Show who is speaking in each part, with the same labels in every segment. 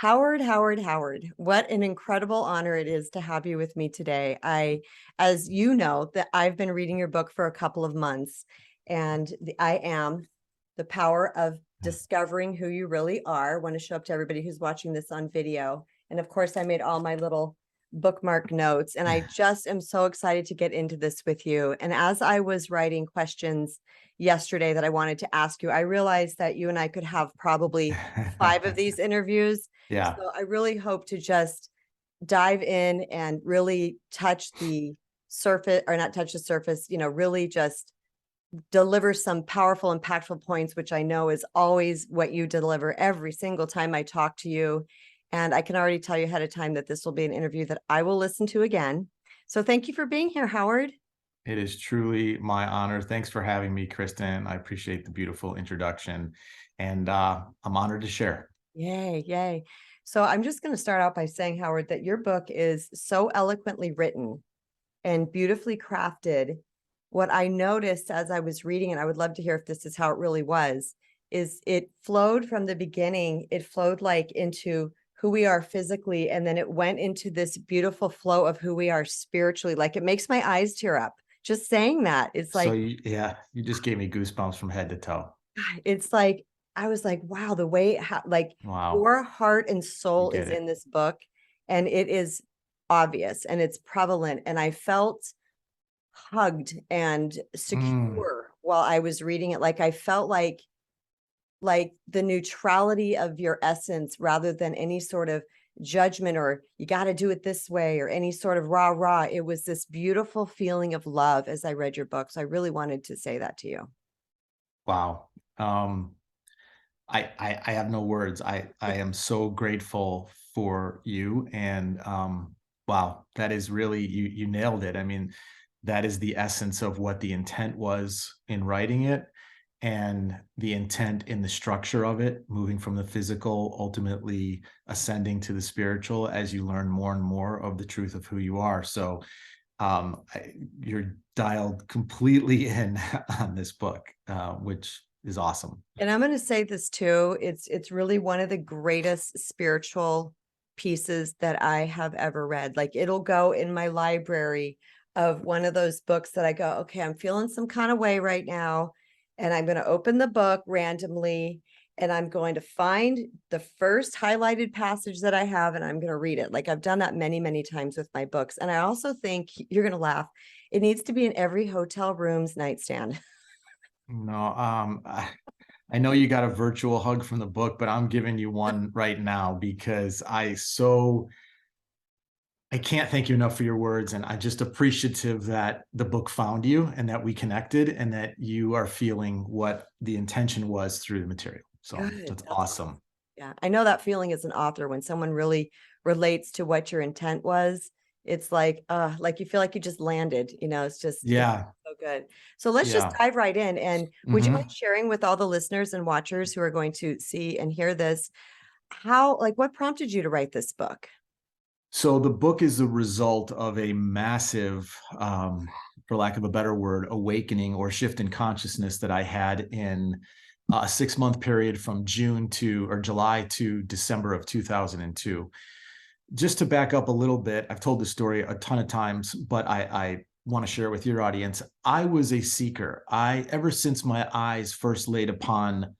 Speaker 1: Howard, what an incredible honor it is to have you with me today. As you know, that I've been reading your book for a couple of months, and I am The Power of Discovering Who You Really Are. I want to show up to everybody who's watching this on video. And of course, I made all my little bookmark notes, and I just am so excited to get into this with you. And as I was writing questions yesterday that I wanted to ask you, I realized that you and I could have probably 5 of these interviews.
Speaker 2: Yeah.
Speaker 1: So I really hope to just dive in and really touch the surface, or not touch the surface, really just deliver some powerful, impactful points, which I know is always what you deliver every single time I talk to you. And I can already tell you ahead of time that this will be an interview that I will listen to again. So thank you for being here, Howard.
Speaker 2: It is truly my honor. Thanks for having me, Kristen. I appreciate the beautiful introduction, and I'm honored to share.
Speaker 1: Yay, yay. So I'm just going to start out by saying, Howard, that your book is so eloquently written and beautifully crafted. What I noticed as I was reading, and I would love to hear if this is how it really was, is it flowed from the beginning. It flowed like into who we are physically, and then it went into this beautiful flow of who we are spiritually. Like, it makes my eyes tear up just saying that. It's
Speaker 2: So
Speaker 1: like,
Speaker 2: yeah, you just gave me goosebumps from head to toe.
Speaker 1: it's like, I was like, wow, the way like
Speaker 2: Wow,
Speaker 1: your heart and
Speaker 2: you
Speaker 1: soul
Speaker 2: get
Speaker 1: is
Speaker 2: it.
Speaker 1: in this book, and it is obvious and it's prevalent. And I felt hugged and
Speaker 2: Mm,
Speaker 1: secure while I was reading it. Like, I felt like the neutrality of your essence rather than any sort of judgment or you got to do it this way or any sort of rah. It was this beautiful feeling of love as I read your book. So I really wanted to say that to you.
Speaker 2: wow. Um, I have no words. I am so grateful for you, and wow, that is really you nailed it. I mean, that is the essence of what the intent was in writing it, and the intent in the structure of it, moving from the physical, ultimately ascending to the spiritual as you learn more and more of the truth of who you are. So you're dialed completely in on this book, which is awesome.
Speaker 1: And I'm going to say this too. It's really one of the greatest spiritual pieces that I have ever read. Like, it'll go in my library of one of those books that I go, okay, I'm feeling some kind of way right now, and I'm going to open the book randomly and I'm going to find the first highlighted passage that I have and I'm going to read it. Like, I've done that many, many times with my books. And I also think you're going to laugh. It needs to be in every hotel room's nightstand.
Speaker 2: No, I know you got a virtual hug from the book, but I'm giving you one right now because I can't thank you enough for your words, and I'm just appreciative that the book found you and that we connected and that you are feeling what the intention was through the material. So
Speaker 1: Good.
Speaker 2: that's
Speaker 1: That's awesome.
Speaker 2: awesome.
Speaker 1: Yeah. I know that feeling as an author when someone really relates to what your intent was. It's like you feel like you just landed, it's
Speaker 2: Yeah,
Speaker 1: so good. So let's just
Speaker 2: yeah.
Speaker 1: dive right in. And would you mind
Speaker 2: Mhm.
Speaker 1: sharing with all the listeners and watchers who are going to see and hear this, how, like, what prompted you to write this book?
Speaker 2: So the book is the result of a massive, for lack of a better word, awakening or shift in consciousness that I had in a 6-month period from June to or July to December of 2002. Just to back up a little bit, I've told this story a ton of times, but I want to share it with your audience. I was a seeker. Ever since my eyes first laid upon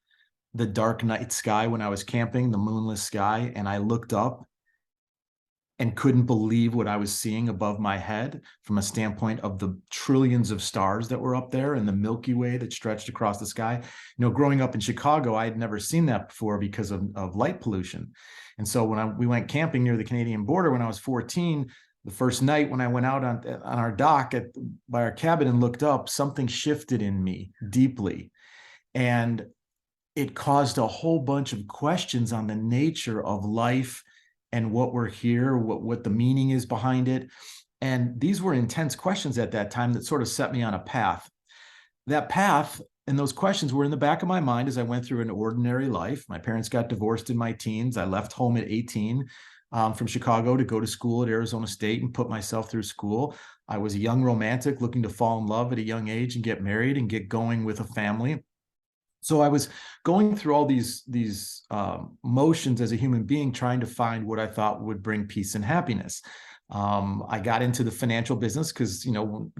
Speaker 2: the dark night sky when I was camping, the moonless sky, and I looked up and couldn't believe what I was seeing above my head from a standpoint of the trillions of stars that were up there and the Milky Way that stretched across the sky. Growing up in Chicago, I had never seen that before because of light pollution. And so when we went camping near the Canadian border when I was 14, the first night when I went out on our dock by our cabin and looked up, something shifted in me deeply. And it caused a whole bunch of questions on the nature of life and what we're here, what the meaning is behind it. And these were intense questions at that time that sort of set me on a path. That path and those questions were in the back of my mind as I went through an ordinary life. My parents got divorced in my teens. I left home at 18 from Chicago to go to school at Arizona State and put myself through school. I was a young romantic looking to fall in love at a young age and get married and get going with a family. So I was going through all these motions as a human being, trying to find what I thought would bring peace and happiness. I got into the financial business because,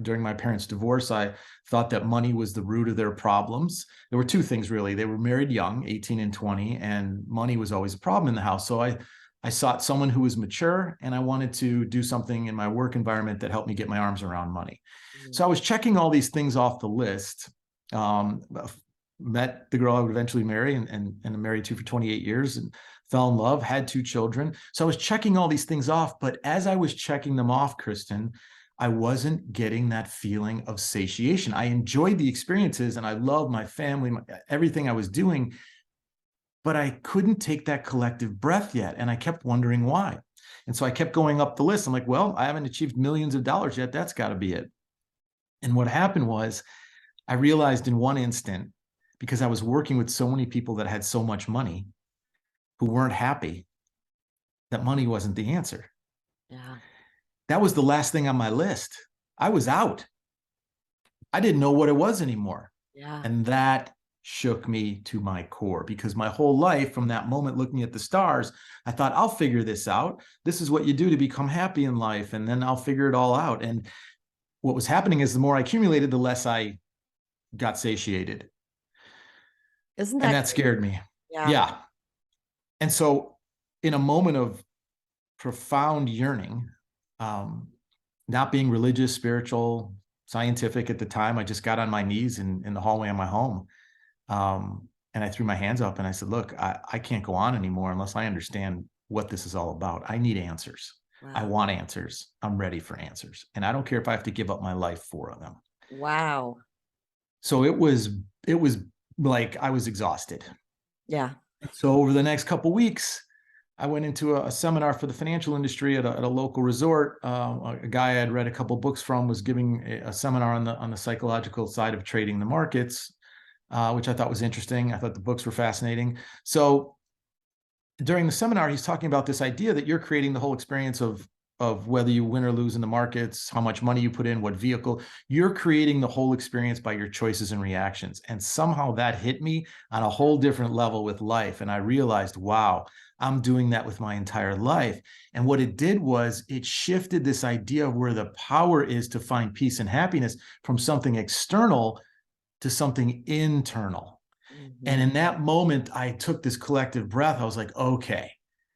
Speaker 2: during my parents' divorce, I thought that money was the root of their problems. There were two things, really. They were married young, 18 and 20, and money was always a problem in the house. So I sought someone who was mature, and I wanted to do something in my work environment that helped me get my arms around money. So I was checking all these things off the list. Um, Met the girl I would eventually marry, and I'm married to for 28 years, and fell in love, had two children. So I was checking all these things off. But as I was checking them off, Kristen, I wasn't getting that feeling of satiation. I enjoyed the experiences and I loved my family, everything I was doing, but I couldn't take that collective breath yet. And I kept wondering why. And so I kept going up the list. I'm like, well, I haven't achieved millions of dollars yet. That's got to be it. And what happened was I realized in one instant, because I was working with so many people that had so much money who weren't happy, that money wasn't the answer.
Speaker 1: Yeah.
Speaker 2: That was the last thing on my list. I was out. I didn't know what it was anymore.
Speaker 1: Yeah.
Speaker 2: And that shook me to my core, because my whole life from that moment, looking at the stars, I thought, I'll figure this out. This is what you do to become happy in life. And then I'll figure it all out. And what was happening is the more I accumulated, the less I got satiated.
Speaker 1: Isn't
Speaker 2: And
Speaker 1: that
Speaker 2: that
Speaker 1: crazy?
Speaker 2: scared me.
Speaker 1: Yeah.
Speaker 2: Yeah. And so in a moment of profound yearning, not being religious, spiritual, scientific at the time, I just got on my knees in the hallway of my home. And I threw my hands up and I said, look, I can't go on anymore unless I understand what this is all about. I need answers. I
Speaker 1: Wow.
Speaker 2: want answers. I'm ready for answers. And I don't care if I have to give up my life for them.
Speaker 1: Wow.
Speaker 2: So it was like I was exhausted.
Speaker 1: Yeah.
Speaker 2: So over the next couple of weeks, I went into a seminar for the financial industry at a local resort. A guy I had read a couple of books from was giving a seminar on the psychological side of trading the markets, which I thought was interesting. I thought the books were fascinating. So during the seminar, he's talking about this idea that you're creating the whole experience of whether you win or lose in the markets, how much money you put in, what vehicle. You're creating the whole experience by your choices and reactions. And somehow that hit me on a whole different level with life. And I realized, wow, I'm doing that with my entire life. And what it did was it shifted this idea of where the power is to find peace and happiness from something external to something internal. And in that moment, I took this collective breath. I was like, okay,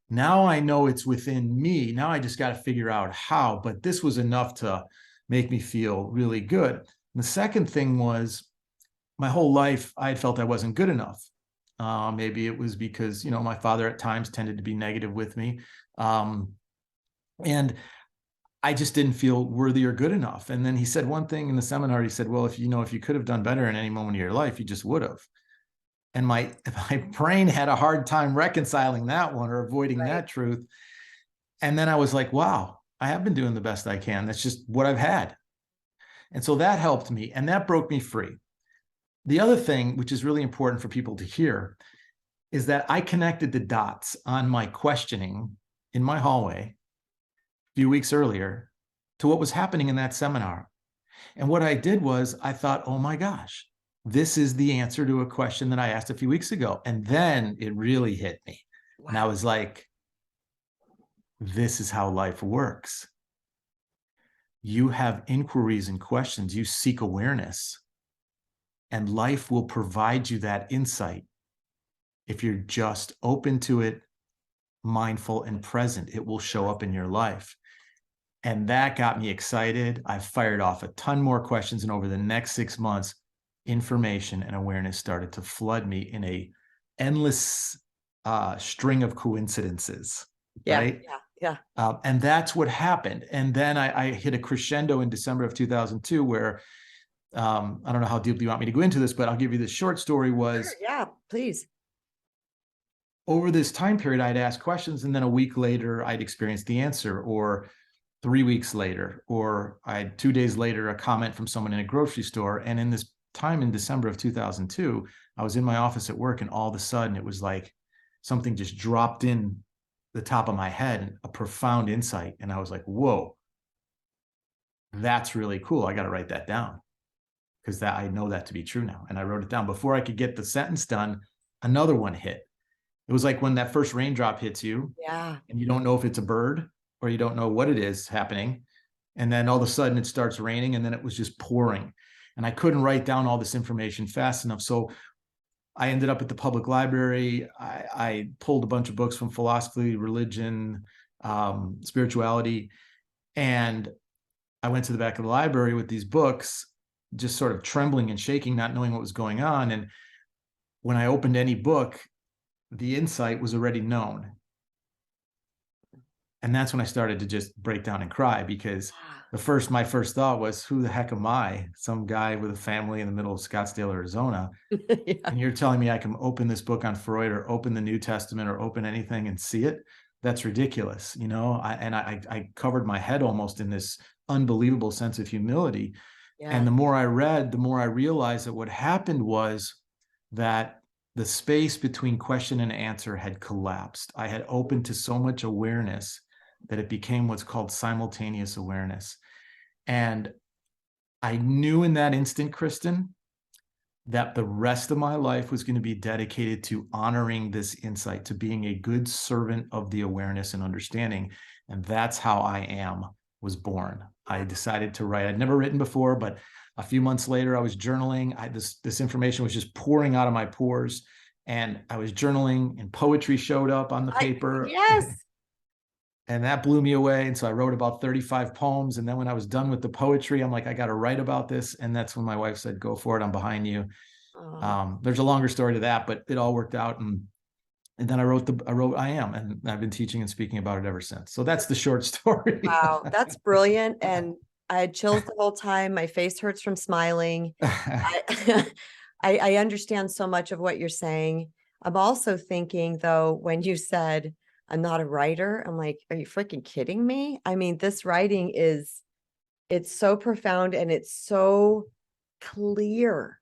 Speaker 2: now I know it's within me. Now I just got to figure out how. But this was enough to make me feel really good. And the second thing was, my whole life, I had felt I wasn't good enough. Maybe it was because, my father at times tended to be negative with me. And I just didn't feel worthy or good enough. And then he said one thing in the seminar. He said, well, if you could have done better in any moment of your life, you just would have. And my brain had a hard time reconciling that one or avoiding that truth. And then I was like, wow, I have been doing the best I can. That's just what I've had. And so that helped me, and that broke me free. The other thing, which is really important for people to hear, is that I connected the dots on my questioning in my hallway a few weeks earlier to what was happening in that seminar. And what I did was I thought, oh my gosh, this is the answer to a question that I asked a few weeks ago. And then it really hit me. Wow. And I was like, this is how life works. You have inquiries and questions. You seek awareness. And life will provide you that insight if you're just open to it, mindful and present. It will show up in your life. And that got me excited. I fired off a ton more questions. And over the next 6 months, information and awareness started to flood me in a endless string of coincidences.
Speaker 1: Yeah,
Speaker 2: right?
Speaker 1: Yeah.
Speaker 2: And that's what happened. And then I hit a crescendo in December of 2002 where I don't know how deep you want me to go into this, but I'll give you the short story was.
Speaker 1: Sure, yeah, please.
Speaker 2: Over this time period, I'd ask questions, and then a week later, I'd experience the answer, or 3 weeks later, or 2 days later, a comment from someone in a grocery store. And in this time in December of 2002, I was in my office at work, and all of a sudden it was like something just dropped in the top of my head, a profound insight. And I was like, whoa, that's really cool. I got to write that down. because that I know that to be true now. And I wrote it down. Before I could get the sentence done, another one hit. It was like when that first raindrop hits you
Speaker 1: Yeah.
Speaker 2: and you don't know if it's a bird or you don't know what it is happening. And then all of a sudden it starts raining, and then it was just pouring. And I couldn't write down all this information fast enough. So I ended up at the public library. I pulled a bunch of books from philosophy, religion, spirituality. And I went to the back of the library with these books, just sort of trembling and shaking, not knowing what was going on. And when I opened any book, the insight was already known. And that's when I started to just break down and cry, because my first thought was, who the heck am I? Some guy with a family in the middle of Scottsdale, Arizona.
Speaker 1: Yeah.
Speaker 2: And you're telling me I can open this book on Freud or open the New Testament or open anything and see it? That's ridiculous. I covered my head almost in this unbelievable sense of humility.
Speaker 1: Yeah.
Speaker 2: And the more I read, the more I realized that what happened was that the space between question and answer had collapsed. I had opened to so much awareness that it became what's called simultaneous awareness. And I knew in that instant, Kristen, that the rest of my life was going to be dedicated to honoring this insight, to being a good servant of the awareness and understanding. And that's how I Am was born. I decided to write. I'd never written before, but a few months later, I was journaling. This information was just pouring out of my pores, and I was journaling, and poetry showed up on the paper.
Speaker 1: Yes.
Speaker 2: And that blew me away. And so I wrote about 35 poems. And then when I was done with the poetry, I'm like, I got to write about this. And that's when my wife said, go for it. I'm behind you. There's a longer story to that, but it all worked out. And then I wrote I Am, and I've been teaching and speaking about it ever since. So that's the short story.
Speaker 1: Wow, that's brilliant. And I had chills the whole time. My face hurts from smiling. I understand so much of what you're saying. I'm also thinking, though, when you said, I'm not a writer, I'm like, are you freaking kidding me? I mean, this writing it's so profound and it's so clear.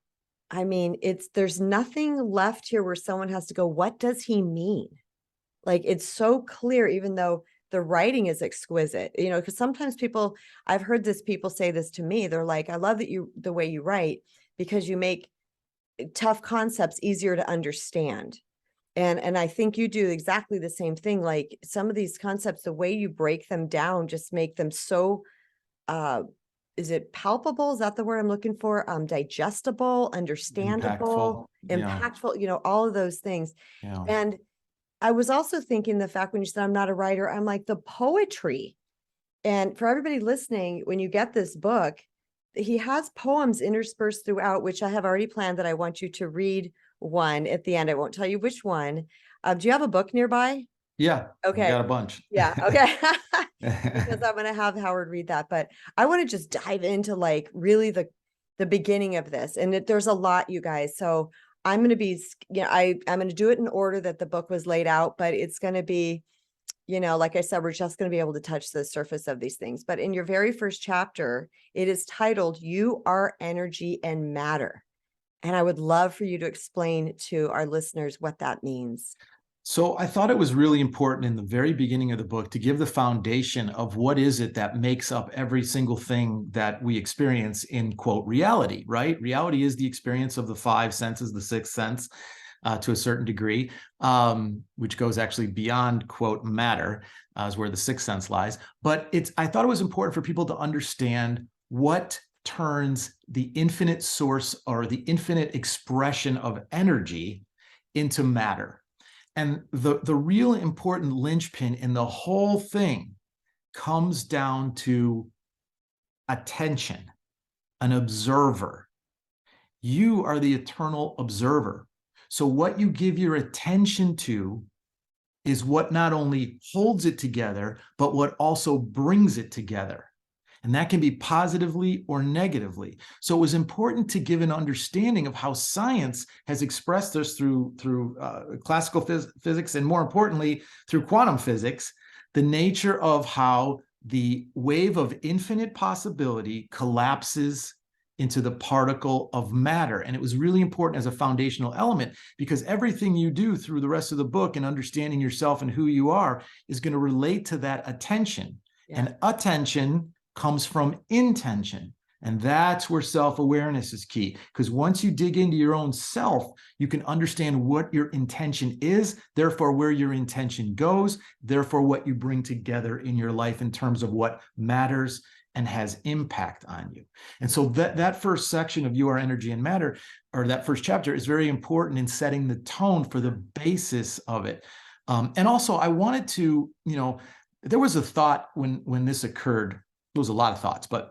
Speaker 1: I mean, there's nothing left here where someone has to go, what does he mean? Like, it's so clear, even though the writing is exquisite, because sometimes I've heard people say this to me. They're like, I love the way you write, because you make tough concepts easier to understand. And I think you do exactly the same thing. Like, some of these concepts, the way you break them down, just make them so, is it palpable? Is that the word I'm looking for? Digestible, understandable, impactful, all of those things.
Speaker 2: Yeah.
Speaker 1: And I was also thinking the fact when you said I'm not a writer, I'm like, the poetry. And for everybody listening, when you get this book, he has poems interspersed throughout, which I have already planned that I want you to read one at the end. I won't tell you which one. Do you have a book nearby?
Speaker 2: Yeah.
Speaker 1: Okay.
Speaker 2: I got a bunch.
Speaker 1: Yeah. Okay. Because I'm going to have Howard read that, but I want to just dive into like really the beginning of this. And there's a lot, you guys. So I'm going to be, I'm going to do it in order that the book was laid out, but it's going to be, like I said, we're just going to be able to touch the surface of these things. But in your very first chapter, it is titled, You Are Energy and Matter. And I would love for you to explain to our listeners what that means.
Speaker 2: So I thought it was really important in the very beginning of the book to give the foundation of what is it that makes up every single thing that we experience in, quote, reality, right? Reality is the experience of the five senses, the sixth sense, to a certain degree, which goes actually beyond, quote, matter, is where the sixth sense lies. But I thought it was important for people to understand what turns the infinite source or the infinite expression of energy into matter. And the real important linchpin in the whole thing comes down to attention, an observer. You are the eternal observer. So what you give your attention to is what not only holds it together, but what also brings it together. And that can be positively or negatively. So it was important to give an understanding of how science has expressed this through classical physics, and more importantly, through quantum physics, the nature of how the wave of infinite possibility collapses into the particle of matter. And it was really important as a foundational element, because everything you do through the rest of the book and understanding yourself and who you are is going to relate to that attention. Yeah. And attention comes from intention. And that's where self-awareness is key. Because once you dig into your own self, you can understand what your intention is, therefore where your intention goes, therefore what you bring together in your life in terms of what matters and has impact on you. And so that first section of You Are Energy and Matter, or that first chapter, is very important in setting the tone for the basis of it. And also I wanted to, there was a thought when this occurred. There was a lot of thoughts, but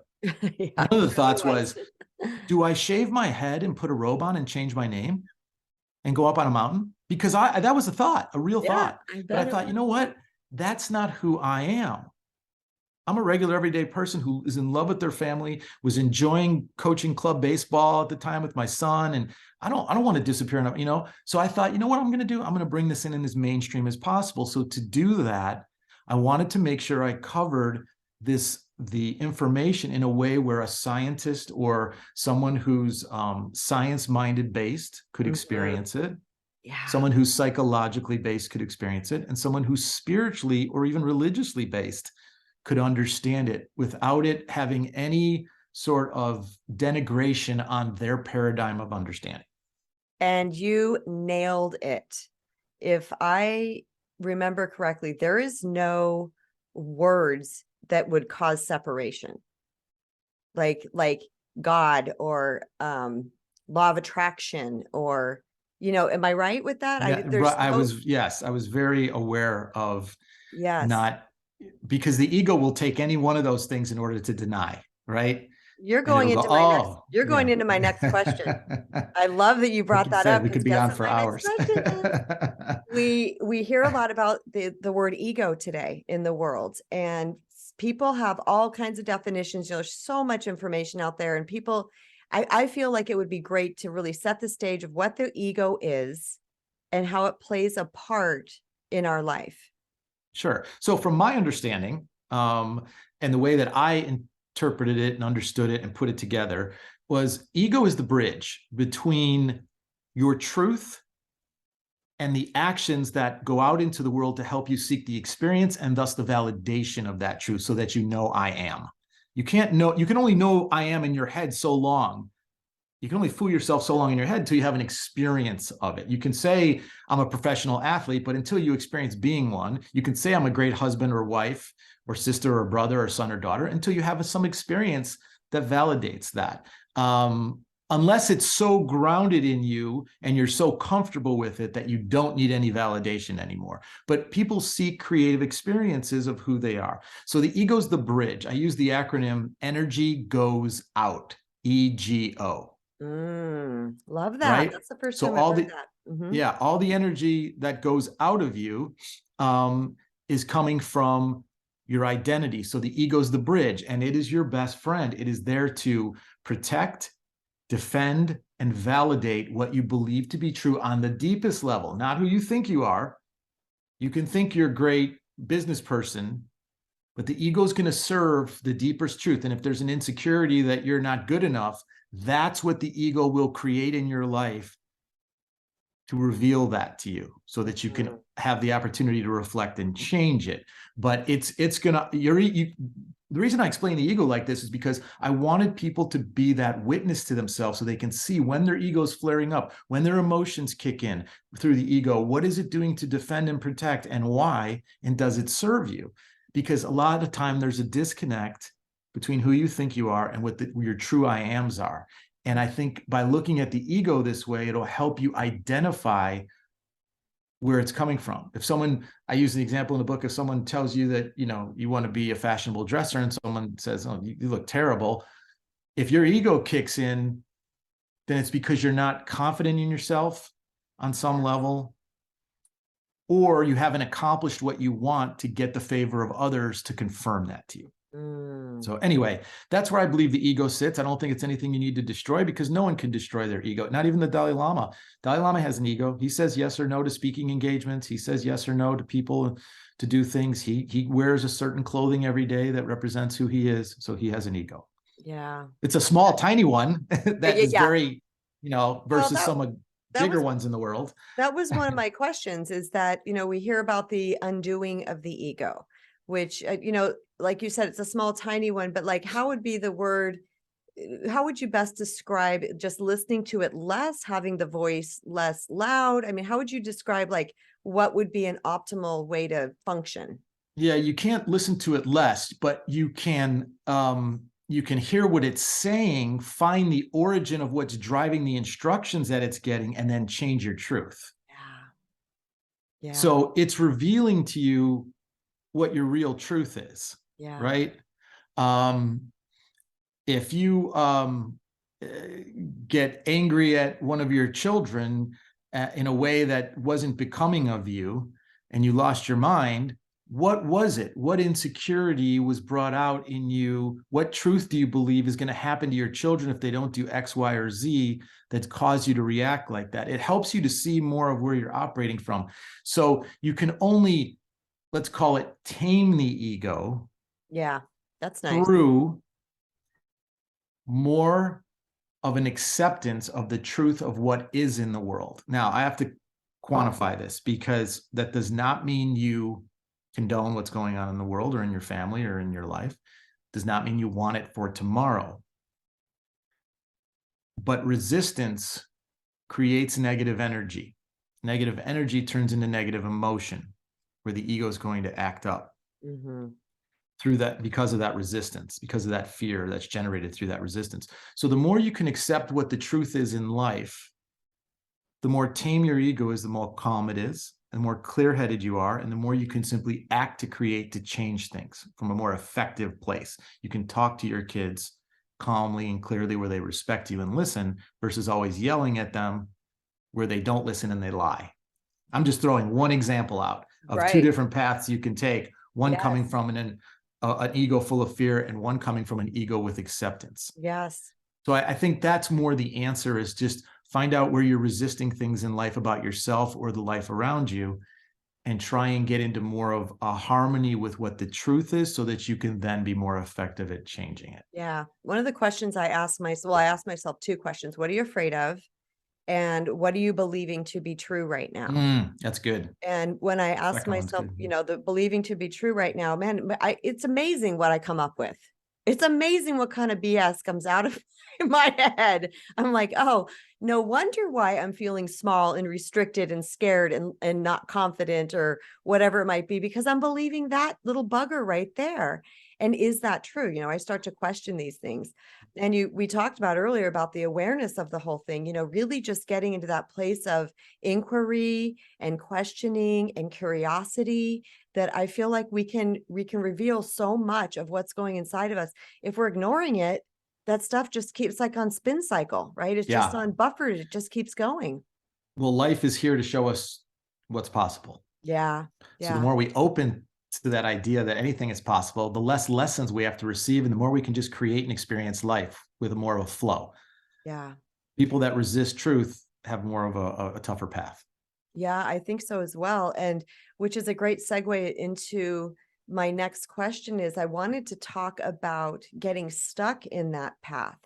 Speaker 1: Yeah,
Speaker 2: one of the
Speaker 1: it
Speaker 2: thoughts
Speaker 1: really
Speaker 2: was, do I shave my head and put a robe on and change my name and go up on a mountain? Because that was a thought, a real
Speaker 1: Yeah,
Speaker 2: thought.
Speaker 1: I
Speaker 2: But I
Speaker 1: bet it
Speaker 2: thought, you know what? That's not who I am. I'm a regular everyday person who is in love with their family, was enjoying coaching club baseball at the time with my son. And I don't want to disappear, So I thought, you know what I'm going to do? I'm going to bring this in as mainstream as possible. So to do that, I wanted to make sure I covered the information in a way where a scientist or someone who's science-minded based could
Speaker 1: Mhm.
Speaker 2: experience it.
Speaker 1: Yeah.
Speaker 2: Someone who's psychologically based could experience it, and someone who's spiritually or even religiously based could understand it without it having any sort of denigration on their paradigm of understanding.
Speaker 1: And you nailed it. If I remember correctly, there is no words that would cause separation, like God or law of attraction, or am I right with that?
Speaker 2: Yeah,
Speaker 1: There's no.
Speaker 2: yes, I was very aware of
Speaker 1: Yes,
Speaker 2: not, because the ego will take any one of those things in order to deny, right?
Speaker 1: you're
Speaker 2: And
Speaker 1: going
Speaker 2: it'll go,
Speaker 1: into my next.
Speaker 2: oh,
Speaker 1: You're going
Speaker 2: yeah.
Speaker 1: into my next question. I love that you
Speaker 2: Like
Speaker 1: brought
Speaker 2: you
Speaker 1: that
Speaker 2: said,
Speaker 1: up,
Speaker 2: we
Speaker 1: because
Speaker 2: could be
Speaker 1: guess
Speaker 2: on
Speaker 1: what
Speaker 2: for
Speaker 1: my next
Speaker 2: hours.
Speaker 1: question is? We hear a lot about the word ego today in the world, and people have all kinds of definitions. There's so much information out there, and people, I feel like it would be great to really set the stage of what the ego is and how it plays a part in our life.
Speaker 2: Sure. So from my understanding, and the way that I interpreted it and understood it and put it together, was ego is the bridge between your truth and the actions that go out into the world to help you seek the experience and thus the validation of that truth, so that you know I am. You can only know I am in your head so long. You can only fool yourself so long in your head until you have an experience of it. You can say, I'm a professional athlete, but until you experience being one. You can say, I'm a great husband or wife or sister or brother or son or daughter, until you have some experience that validates that. Unless it's so grounded in you and you're so comfortable with it that you don't need any validation anymore. But people seek creative experiences of who they are. So the ego's the bridge. I use the acronym energy goes out, EGO.
Speaker 1: Love that.
Speaker 2: Right?
Speaker 1: That's the first
Speaker 2: So
Speaker 1: time I've heard that.
Speaker 2: all the energy that goes out of you is coming from your identity. So the ego is the bridge, and it is your best friend. It is there to protect, defend, and validate what you believe to be true on the deepest level, not who you think you are. You can think you're a great business person, but the ego is going to serve the deepest truth. And if there's an insecurity that you're not good enough, that's what the ego will create in your life to reveal that to you, so that you can have the opportunity to reflect and change it. But it's gonna, the reason I explain the ego like this is because I wanted people to be that witness to themselves, so they can see when their ego is flaring up, when their emotions kick in through the ego. What is it doing to defend and protect, and why? And does it serve you? Because a lot of the time there's a disconnect between who you think you are and what your true I ams are. And I think by looking at the ego this way, it'll help you identify where it's coming from. If someone, I use the example in the book, if someone tells you that, you want to be a fashionable dresser, and someone says, oh, you look terrible. If your ego kicks in, then it's because you're not confident in yourself on some level, or you haven't accomplished what you want to get the favor of others to confirm that to you. So anyway, that's where I believe the ego sits. I don't think it's anything you need to destroy, because no one can destroy their ego, not even the Dalai Lama. Dalai Lama has an ego. He says yes or no to speaking engagements. He says yes or no to people to do things. He wears a certain clothing every day that represents who he is. So he has an ego.
Speaker 1: Yeah.
Speaker 2: It's a small, tiny one that is
Speaker 1: Yeah.
Speaker 2: very,
Speaker 1: Well,
Speaker 2: versus some
Speaker 1: that
Speaker 2: bigger
Speaker 1: was
Speaker 2: ones in the world.
Speaker 1: that was one of my questions, is that, we hear about the undoing of the ego, which, like you said, it's a small, tiny one, but like, how would be the word how would you best describe just listening to it less, having the voice less loud? I mean, how would you describe like what would be an optimal way to function?
Speaker 2: Yeah, you can't listen to it less, but you can hear what it's saying, find the origin of what's driving the instructions that it's getting, and then change your truth.
Speaker 1: Yeah. Yeah.
Speaker 2: So it's revealing to you what your real truth is,
Speaker 1: Yeah.
Speaker 2: right? Um, if you get angry at one of your children in a way that wasn't becoming of you, and you lost your mind, what was it? What insecurity was brought out in you? What truth do you believe is going to happen to your children if they don't do X, Y, or Z that's caused you to react like that? It helps you to see more of where you're operating from. So you can only, let's call it, tame the ego.
Speaker 1: Yeah. That's nice.
Speaker 2: Through more of an acceptance of the truth of what is in the world. Now, I have to quantify this, because that does not mean you condone what's going on in the world or in your family or in your life. Does not mean you want it for tomorrow. But resistance creates negative energy. Negative energy turns into negative emotion, where the ego is going to act up.
Speaker 1: Mm-hmm.
Speaker 2: Through that, because of that resistance, because of that fear that's generated through that resistance. So the more you can accept what the truth is in life, the more tame your ego is, the more calm it is, and the more clear-headed you are, and the more you can simply act to create, to change things from a more effective place. You can talk to your kids calmly and clearly, where they respect you and listen, versus always yelling at them where they don't listen and they lie. I'm just throwing one example out of two
Speaker 1: Right.
Speaker 2: different paths you can take, one coming
Speaker 1: Yes.
Speaker 2: from an ego full of fear, and one coming from an ego with acceptance.
Speaker 1: Yes.
Speaker 2: So I think that's more the answer, is just find out where you're resisting things in life about yourself or the life around you, and try and get into more of a harmony with what the truth is, so that you can then be more effective at changing it.
Speaker 1: Yeah. One of the questions I asked myself, well, I asked myself two questions. What are you afraid of? And what are you believing to be true right now?
Speaker 2: That's good.
Speaker 1: And when I asked
Speaker 2: Second one's
Speaker 1: myself,
Speaker 2: good.
Speaker 1: you know, the believing to be true right now, man, it's amazing what I come up with. It's amazing what kind of BS comes out of my head. I'm like, oh, no wonder why I'm feeling small and restricted and scared and not confident or whatever it might be, because I'm believing that little bugger right there. And is that true? You know, I start to question these things. And we talked about earlier about the awareness of the whole thing, you know, really just getting into that place of inquiry and questioning and curiosity, that I feel like we can reveal so much of what's going inside of us. If we're ignoring it, that stuff just keeps like on spin cycle, right? It's just
Speaker 2: Yeah.
Speaker 1: on buffered. It just keeps going.
Speaker 2: Well, life is here to show us what's possible.
Speaker 1: Yeah.
Speaker 2: So the
Speaker 1: Yeah.
Speaker 2: more we open to that idea that anything is possible, the less lessons we have to receive, and the more we can just create and experience life with more of a flow.
Speaker 1: Yeah.
Speaker 2: People that resist truth have more of a tougher path.
Speaker 1: Yeah, I think so as well. And which is a great segue into my next question is I wanted to talk about getting stuck in that path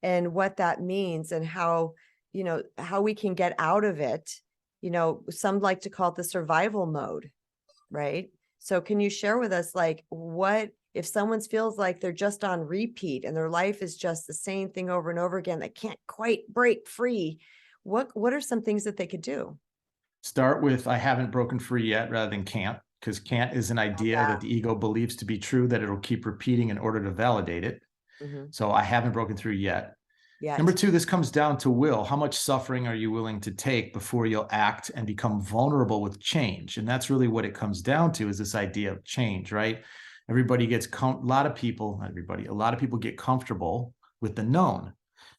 Speaker 1: and what that means and how, you know, how we can get out of it. You know, some like to call it the survival mode, right? So can you share with us like what if someone feels like they're just on repeat and their life is just the same thing over and over again, they can't quite break free? What are some things that they could do?
Speaker 2: Start with I haven't broken free yet rather than can't, because can't is an idea that the ego believes to be true, that it'll keep repeating in order to validate it.
Speaker 1: Mm-hmm.
Speaker 2: So I haven't broken through yet.
Speaker 1: Yet.
Speaker 2: Number two, this comes down to will. How much suffering are you willing to take before you'll act and become vulnerable with change? And that's really what it comes down to, is this idea of change, right? Everybody gets, a lot of people, not everybody, a lot of people get comfortable with the known.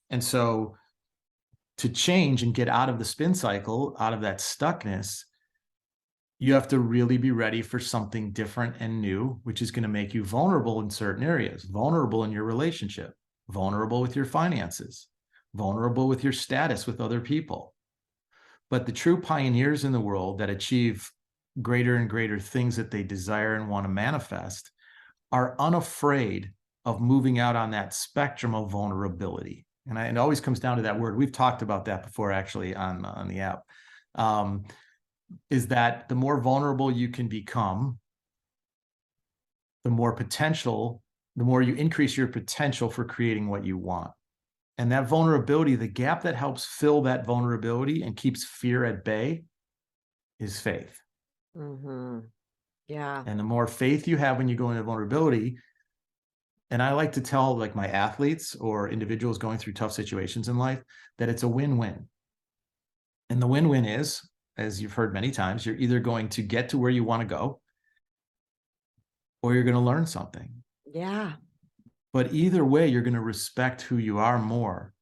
Speaker 2: And so to change and get out of the spin cycle, out of that stuckness, you have to really be ready for something different and new, which is going to make you vulnerable in certain areas, vulnerable in your relationship, vulnerable with your finances, vulnerable with your status with other people. But the true pioneers in the world that achieve greater and greater things that they desire and want to manifest are unafraid of moving out on that spectrum of vulnerability. And it always comes down to that word. We've talked about that before, actually, on the app. Is that the more vulnerable you can become, the more potential the more you increase your potential for creating what you want. And that vulnerability, the gap that helps fill that vulnerability and keeps fear at bay is faith.
Speaker 1: Mm-hmm. Yeah.
Speaker 2: And the more faith you have when you go into vulnerability, and I like to tell like my athletes or individuals going through tough situations in life that it's a win-win. And the win-win is, as you've heard many times, you're either going to get to where you want to go or you're going to learn something.
Speaker 1: Yeah.
Speaker 2: But either way, you're going to respect who you are more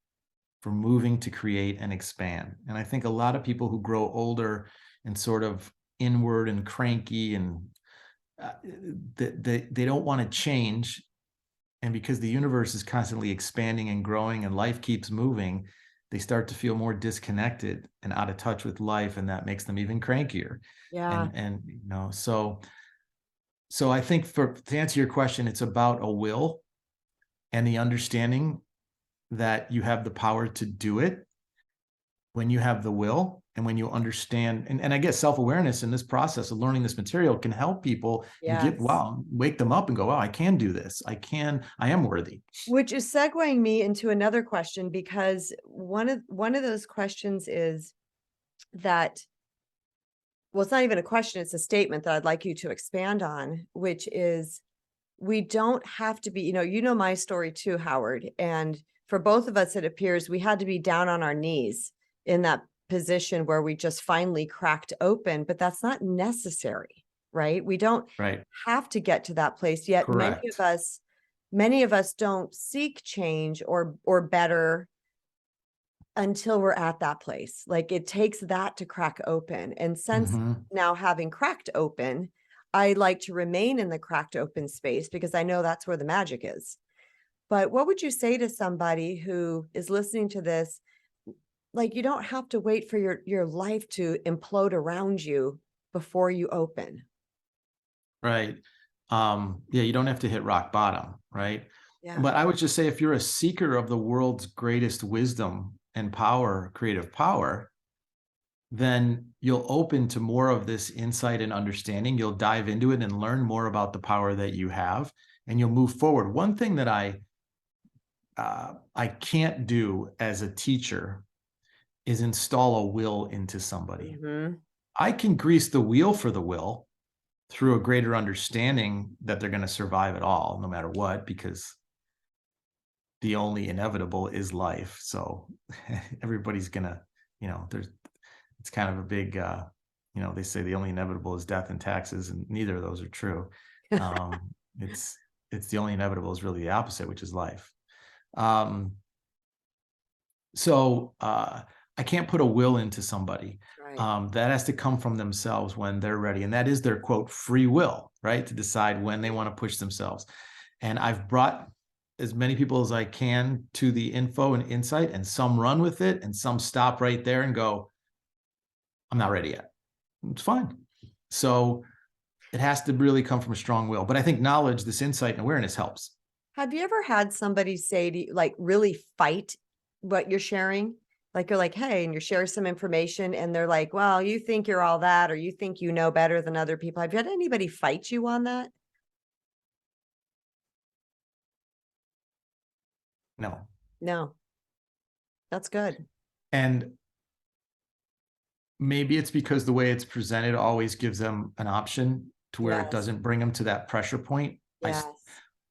Speaker 2: for moving to create and expand. And I think a lot of people who grow older and sort of inward and cranky and they don't want to change. And because the universe is constantly expanding and growing and life keeps moving, they start to feel more disconnected and out of touch with life. And that makes them even crankier.
Speaker 1: Yeah.
Speaker 2: And you know, so I think to answer your question, it's about a will and the understanding that you have the power to do it when you have the will and when you understand. And I guess self-awareness in this process of learning this material can help people and
Speaker 1: Yes.
Speaker 2: wake them up and go, wow, I can do this. I am worthy.
Speaker 1: Which is segueing me into another question, because one of those questions is that, well, it's not even a question, it's a statement that I'd like you to expand on, which is, we don't have to be, you know my story too, Howard. And for both of us, it appears we had to be down on our knees in that position where we just finally cracked open, but that's not necessary, right? We don't
Speaker 2: Right.
Speaker 1: have to get to that place yet.
Speaker 2: Correct.
Speaker 1: Many of us don't seek change or better until we're at that place. Like, it takes that to crack open. And since now having cracked open, I like to remain in the cracked open space because I know that's where the magic is. But what would you say to somebody who is listening to this? Like, you don't have to wait for your life to implode around you before you open.
Speaker 2: Right. Yeah, you don't have to hit rock bottom, right?
Speaker 1: Yeah.
Speaker 2: But I would just say if you're a seeker of the world's greatest wisdom and power, creative power, then you'll open to more of this insight and understanding. You'll dive into it and learn more about the power that you have, and you'll move forward. One thing that I can't do as a teacher is install a will into somebody.
Speaker 1: Mm-hmm.
Speaker 2: I can grease the wheel for the will through a greater understanding that they're going to survive it all, no matter what, because the only inevitable is life. So everybody's gonna, it's kind of a big, they say the only inevitable is death and taxes, and neither of those are true. It's the only inevitable is really the opposite, which is life. So I can't put a will into somebody.
Speaker 1: Right.
Speaker 2: That has to come from themselves when they're ready. And that is their quote, free will, right? To decide when they want to push themselves. And I've brought as many people as I can to the info and insight, and some run with it and some stop right there and go, I'm not ready yet. It's fine. So it has to really come from a strong will. But I think knowledge, this insight and awareness helps.
Speaker 1: Have you ever had somebody say to you, like, really fight what you're sharing? Like, you're like, hey, and you're sharing some information and they're like, well, you think you're all that, or you think you know better than other people. Have you had anybody fight you on that?
Speaker 2: No.
Speaker 1: No. That's good.
Speaker 2: And maybe it's because the way it's presented always gives them an option to where it
Speaker 1: Yes.
Speaker 2: doesn't bring them to that pressure point.
Speaker 1: Yes.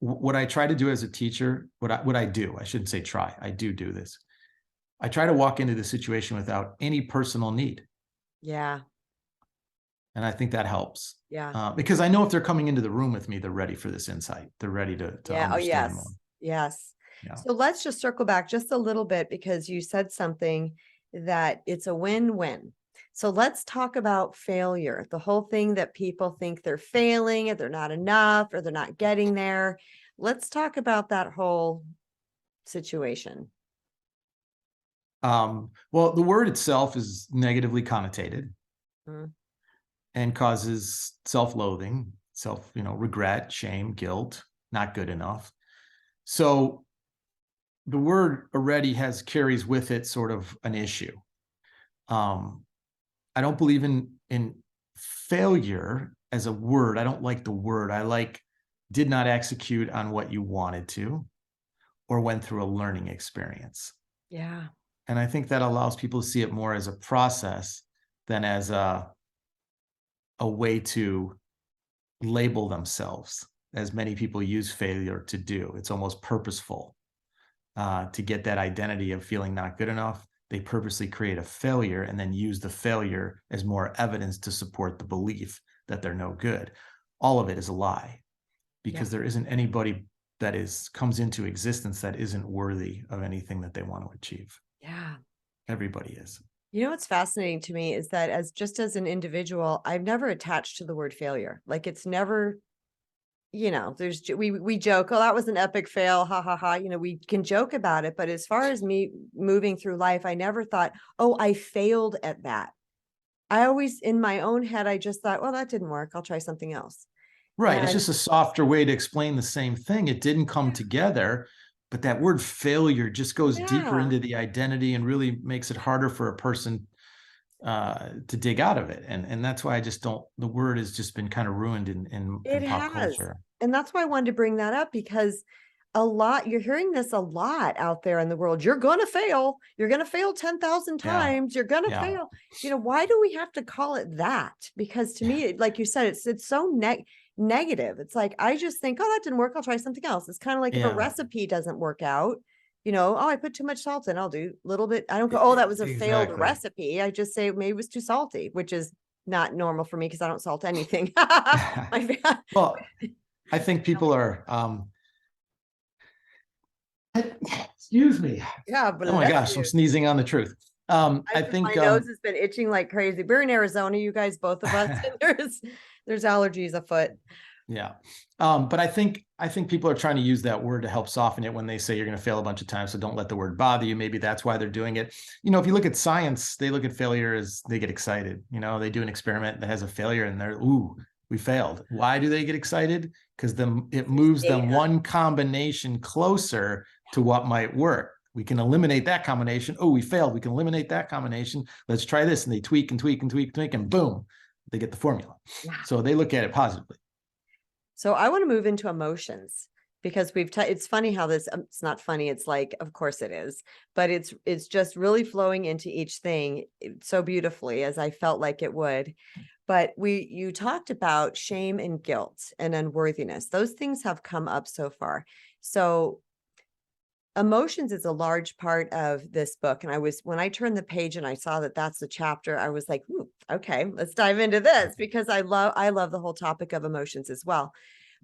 Speaker 2: What I try to do as a teacher, what I do, I shouldn't say try, I do this. I try to walk into the situation without any personal need.
Speaker 1: Yeah.
Speaker 2: And I think that helps.
Speaker 1: Yeah.
Speaker 2: Because I know if they're coming into the room with me, they're ready for this insight. They're ready to
Speaker 1: Yeah. Oh,
Speaker 2: understand more.
Speaker 1: yes. Yes.
Speaker 2: Yeah.
Speaker 1: So let's just circle back just a little bit, because you said something that it's a win-win. So let's talk about failure, the whole thing that people think they're failing, or they're not enough, or they're not getting there. Let's talk about that whole situation.
Speaker 2: Well, the word itself is negatively connotated and causes self-loathing, regret, shame, guilt, not good enough. So the word already carries with it sort of an issue. I don't believe in failure as a word. I don't like the word. I like did not execute on what you wanted to, or went through a learning experience.
Speaker 1: Yeah.
Speaker 2: And I think that allows people to see it more as a process than as a way to label themselves, as many people use failure to do. It's almost purposeful to get that identity of feeling not good enough. They purposely create a failure and then use the failure as more evidence to support the belief that they're no good. All of it is a lie, because there isn't anybody that comes into existence that isn't worthy of anything that they want to achieve.
Speaker 1: Yeah.
Speaker 2: Everybody is.
Speaker 1: You know, what's fascinating to me is that just as an individual, I've never attached to the word failure. Like, it's never, we joke, oh, that was an epic fail. Ha ha ha. We can joke about it. But as far as me moving through life, I never thought, oh, I failed at that. I always, in my own head, I just thought, well, that didn't work. I'll try something else.
Speaker 2: Right. It's
Speaker 1: And
Speaker 2: just a softer way to explain the same thing. It didn't come together, but that word failure just goes deeper into the identity and really makes it harder for a person to dig out of it. And that's why I just don't, the word has just been kind of ruined in pop culture.
Speaker 1: And that's why I wanted to bring that up, because you're hearing this a lot out there in the world. You're going to fail. You're going to fail 10,000 times. You're going to fail. Why do we have to call it that? Because to me, like you said, it's so negative. It's like, I just think, oh, that didn't work. I'll try something else. It's kind of like if a recipe doesn't work out, oh, I put too much salt in, I'll do a little bit. I don't go, oh, that was a failed recipe. I just say maybe it was too salty, which is not normal for me because I don't salt anything.
Speaker 2: Well, I think people are, excuse me.
Speaker 1: Yeah, but
Speaker 2: oh my gosh, I'm sneezing on the truth. I think
Speaker 1: my nose has been itching like crazy. We're in Arizona, you guys, both of us. And there's allergies afoot.
Speaker 2: Yeah. But I think people are trying to use that word to help soften it when they say you're going to fail a bunch of times. So don't let the word bother you. Maybe that's why they're doing it. If you look at science, they look at failure as they get excited. They do an experiment that has a failure and they're, ooh, we failed. Why do they get excited? Because it moves them one combination closer to what might work. We can eliminate that combination. Oh, we failed. We can eliminate that combination. Let's try this. And they tweak and tweak and tweak and tweak, and boom, they get the formula. Yeah. So they look at it positively.
Speaker 1: So I want to move into emotions, because it's funny how this, it's not funny. It's like, of course it is, but it's just really flowing into each thing so beautifully, as I felt like it would. But you talked about shame and guilt and unworthiness. Those things have come up so far. So emotions is a large part of this book. And when I turned the page and I saw that that's the chapter, I was like, ooh, okay, let's dive into this, because I love the whole topic of emotions as well.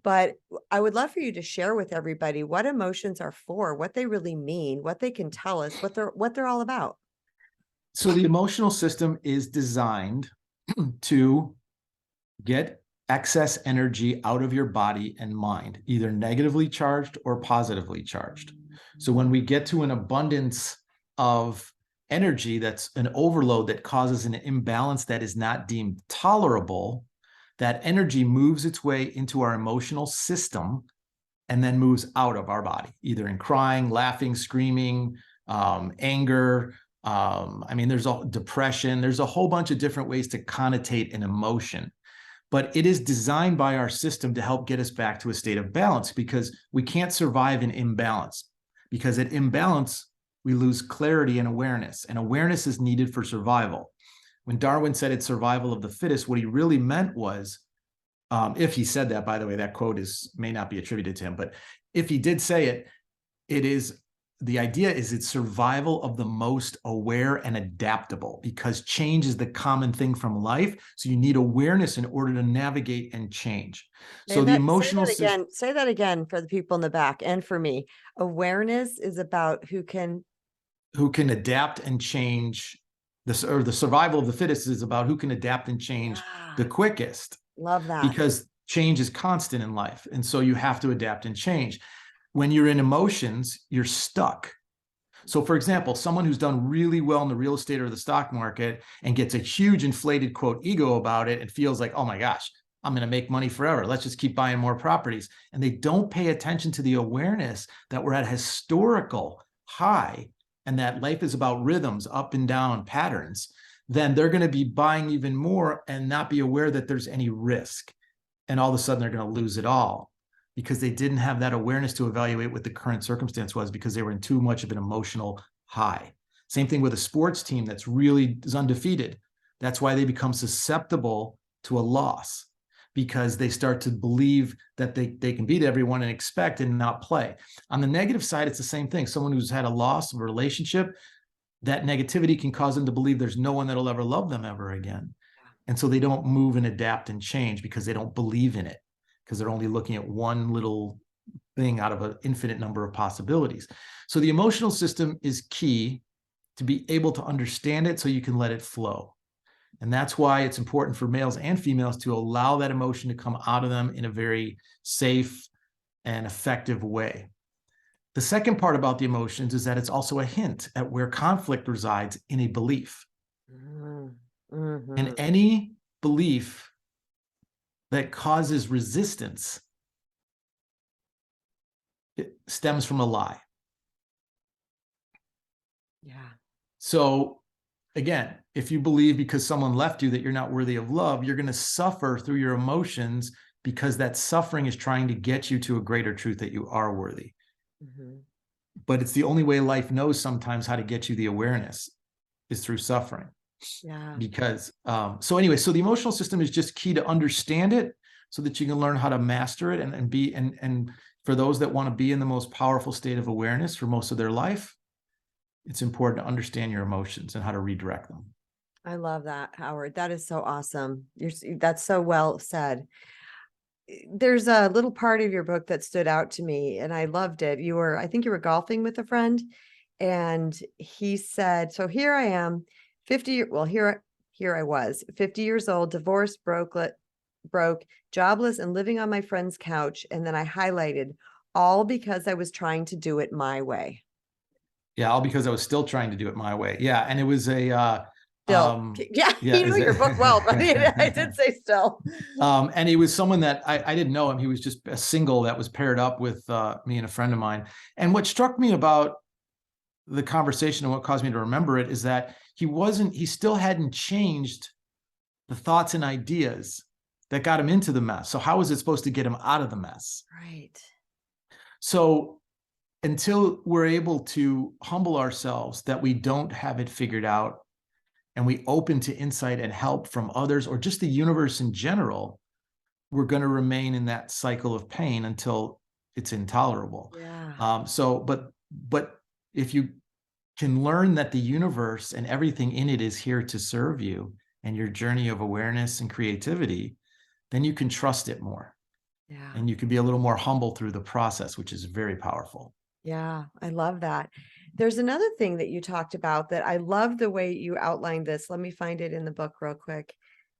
Speaker 1: But I would love for you to share with everybody what emotions are for, what they really mean, what they can tell us, what they're all about.
Speaker 2: So the emotional system is designed to get excess energy out of your body and mind, either negatively charged or positively charged. So when we get to an abundance of energy, that's an overload that causes an imbalance that is not deemed tolerable, that energy moves its way into our emotional system and then moves out of our body, either in crying, laughing, screaming, anger. There's depression. There's a whole bunch of different ways to connotate an emotion. But it is designed by our system to help get us back to a state of balance, because we can't survive in imbalance. Because at imbalance, we lose clarity and awareness is needed for survival. When Darwin said it's survival of the fittest, what he really meant was, if he said that, by the way, that quote may not be attributed to him, but if he did say it, the idea is it's survival of the most aware and adaptable, because change is the common thing from life. So you need awareness in order to navigate and change. So the emotional system.
Speaker 1: Say that again for the people in the back and for me. Awareness is about who can
Speaker 2: adapt and change. The survival of the fittest is about who can adapt and change the quickest.
Speaker 1: Love that.
Speaker 2: Because change is constant in life. And so you have to adapt and change. When you're in emotions, you're stuck. So for example, someone who's done really well in the real estate or the stock market and gets a huge inflated, quote, ego about it and feels like, oh my gosh, I'm going to make money forever. Let's just keep buying more properties. And they don't pay attention to the awareness that we're at a historical high and that life is about rhythms, up and down patterns. Then they're going to be buying even more and not be aware that there's any risk. And all of a sudden they're going to lose it all, because they didn't have that awareness to evaluate what the current circumstance was, because they were in too much of an emotional high. Same thing with a sports team that's really is undefeated. That's why they become susceptible to a loss, because they start to believe that they can beat everyone and expect and not play. On the negative side, it's the same thing. Someone who's had a loss of a relationship, that negativity can cause them to believe there's no one that'll ever love them ever again. And so they don't move and adapt and change because they don't believe in it, because they're only looking at one little thing out of an infinite number of possibilities. So the emotional system is key to be able to understand it so you can let it flow. And that's why it's important for males and females to allow that emotion to come out of them in a very safe and effective way. The second part about the emotions is that it's also a hint at where conflict resides in a belief.
Speaker 1: Mm-hmm.
Speaker 2: And any belief that causes resistance, it stems from a lie.
Speaker 1: Yeah.
Speaker 2: So again, if you believe because someone left you that you're not worthy of love, you're going to suffer through your emotions, because that suffering is trying to get you to a greater truth that you are worthy.
Speaker 1: Mm-hmm.
Speaker 2: But it's the only way life knows sometimes how to get you the awareness, is through suffering.
Speaker 1: Yeah.
Speaker 2: Because so anyway, so the emotional system is just key to understand it so that you can learn how to master it and be and for those that want to be in the most powerful state of awareness for most of their life, it's important to understand your emotions and how to redirect them.
Speaker 1: I love that, Howard. That is so awesome. That's so well said. There's a little part of your book that stood out to me and I loved it. I think you were golfing with a friend, and he said, so here I am, 50, well, here I was, 50 years old, divorced, broke, jobless, and living on my friend's couch. And then I highlighted, all because I was trying to do it my way.
Speaker 2: Yeah, all because I was still trying to do it my way. Yeah, and it was a
Speaker 1: Still, yeah,
Speaker 2: yeah,
Speaker 1: you know your book well, but I did say still.
Speaker 2: And he was someone that I didn't know him. He was just a single that was paired up with me and a friend of mine. And what struck me about the conversation and what caused me to remember it is that he still hadn't changed the thoughts and ideas that got him into the mess. So how was it supposed to get him out of the mess?
Speaker 1: Right.
Speaker 2: So until we're able to humble ourselves that we don't have it figured out, and we open to insight and help from others or just the universe in general, we're going to remain in that cycle of pain until it's intolerable.
Speaker 1: Yeah.
Speaker 2: But if you can learn that the universe and everything in it is here to serve you and your journey of awareness and creativity, then you can trust it more.
Speaker 1: Yeah.
Speaker 2: And you can be a little more humble through the process, which is very powerful.
Speaker 1: Yeah, I love that. There's another thing that you talked about that I love the way you outlined this. Let me find it in the book real quick.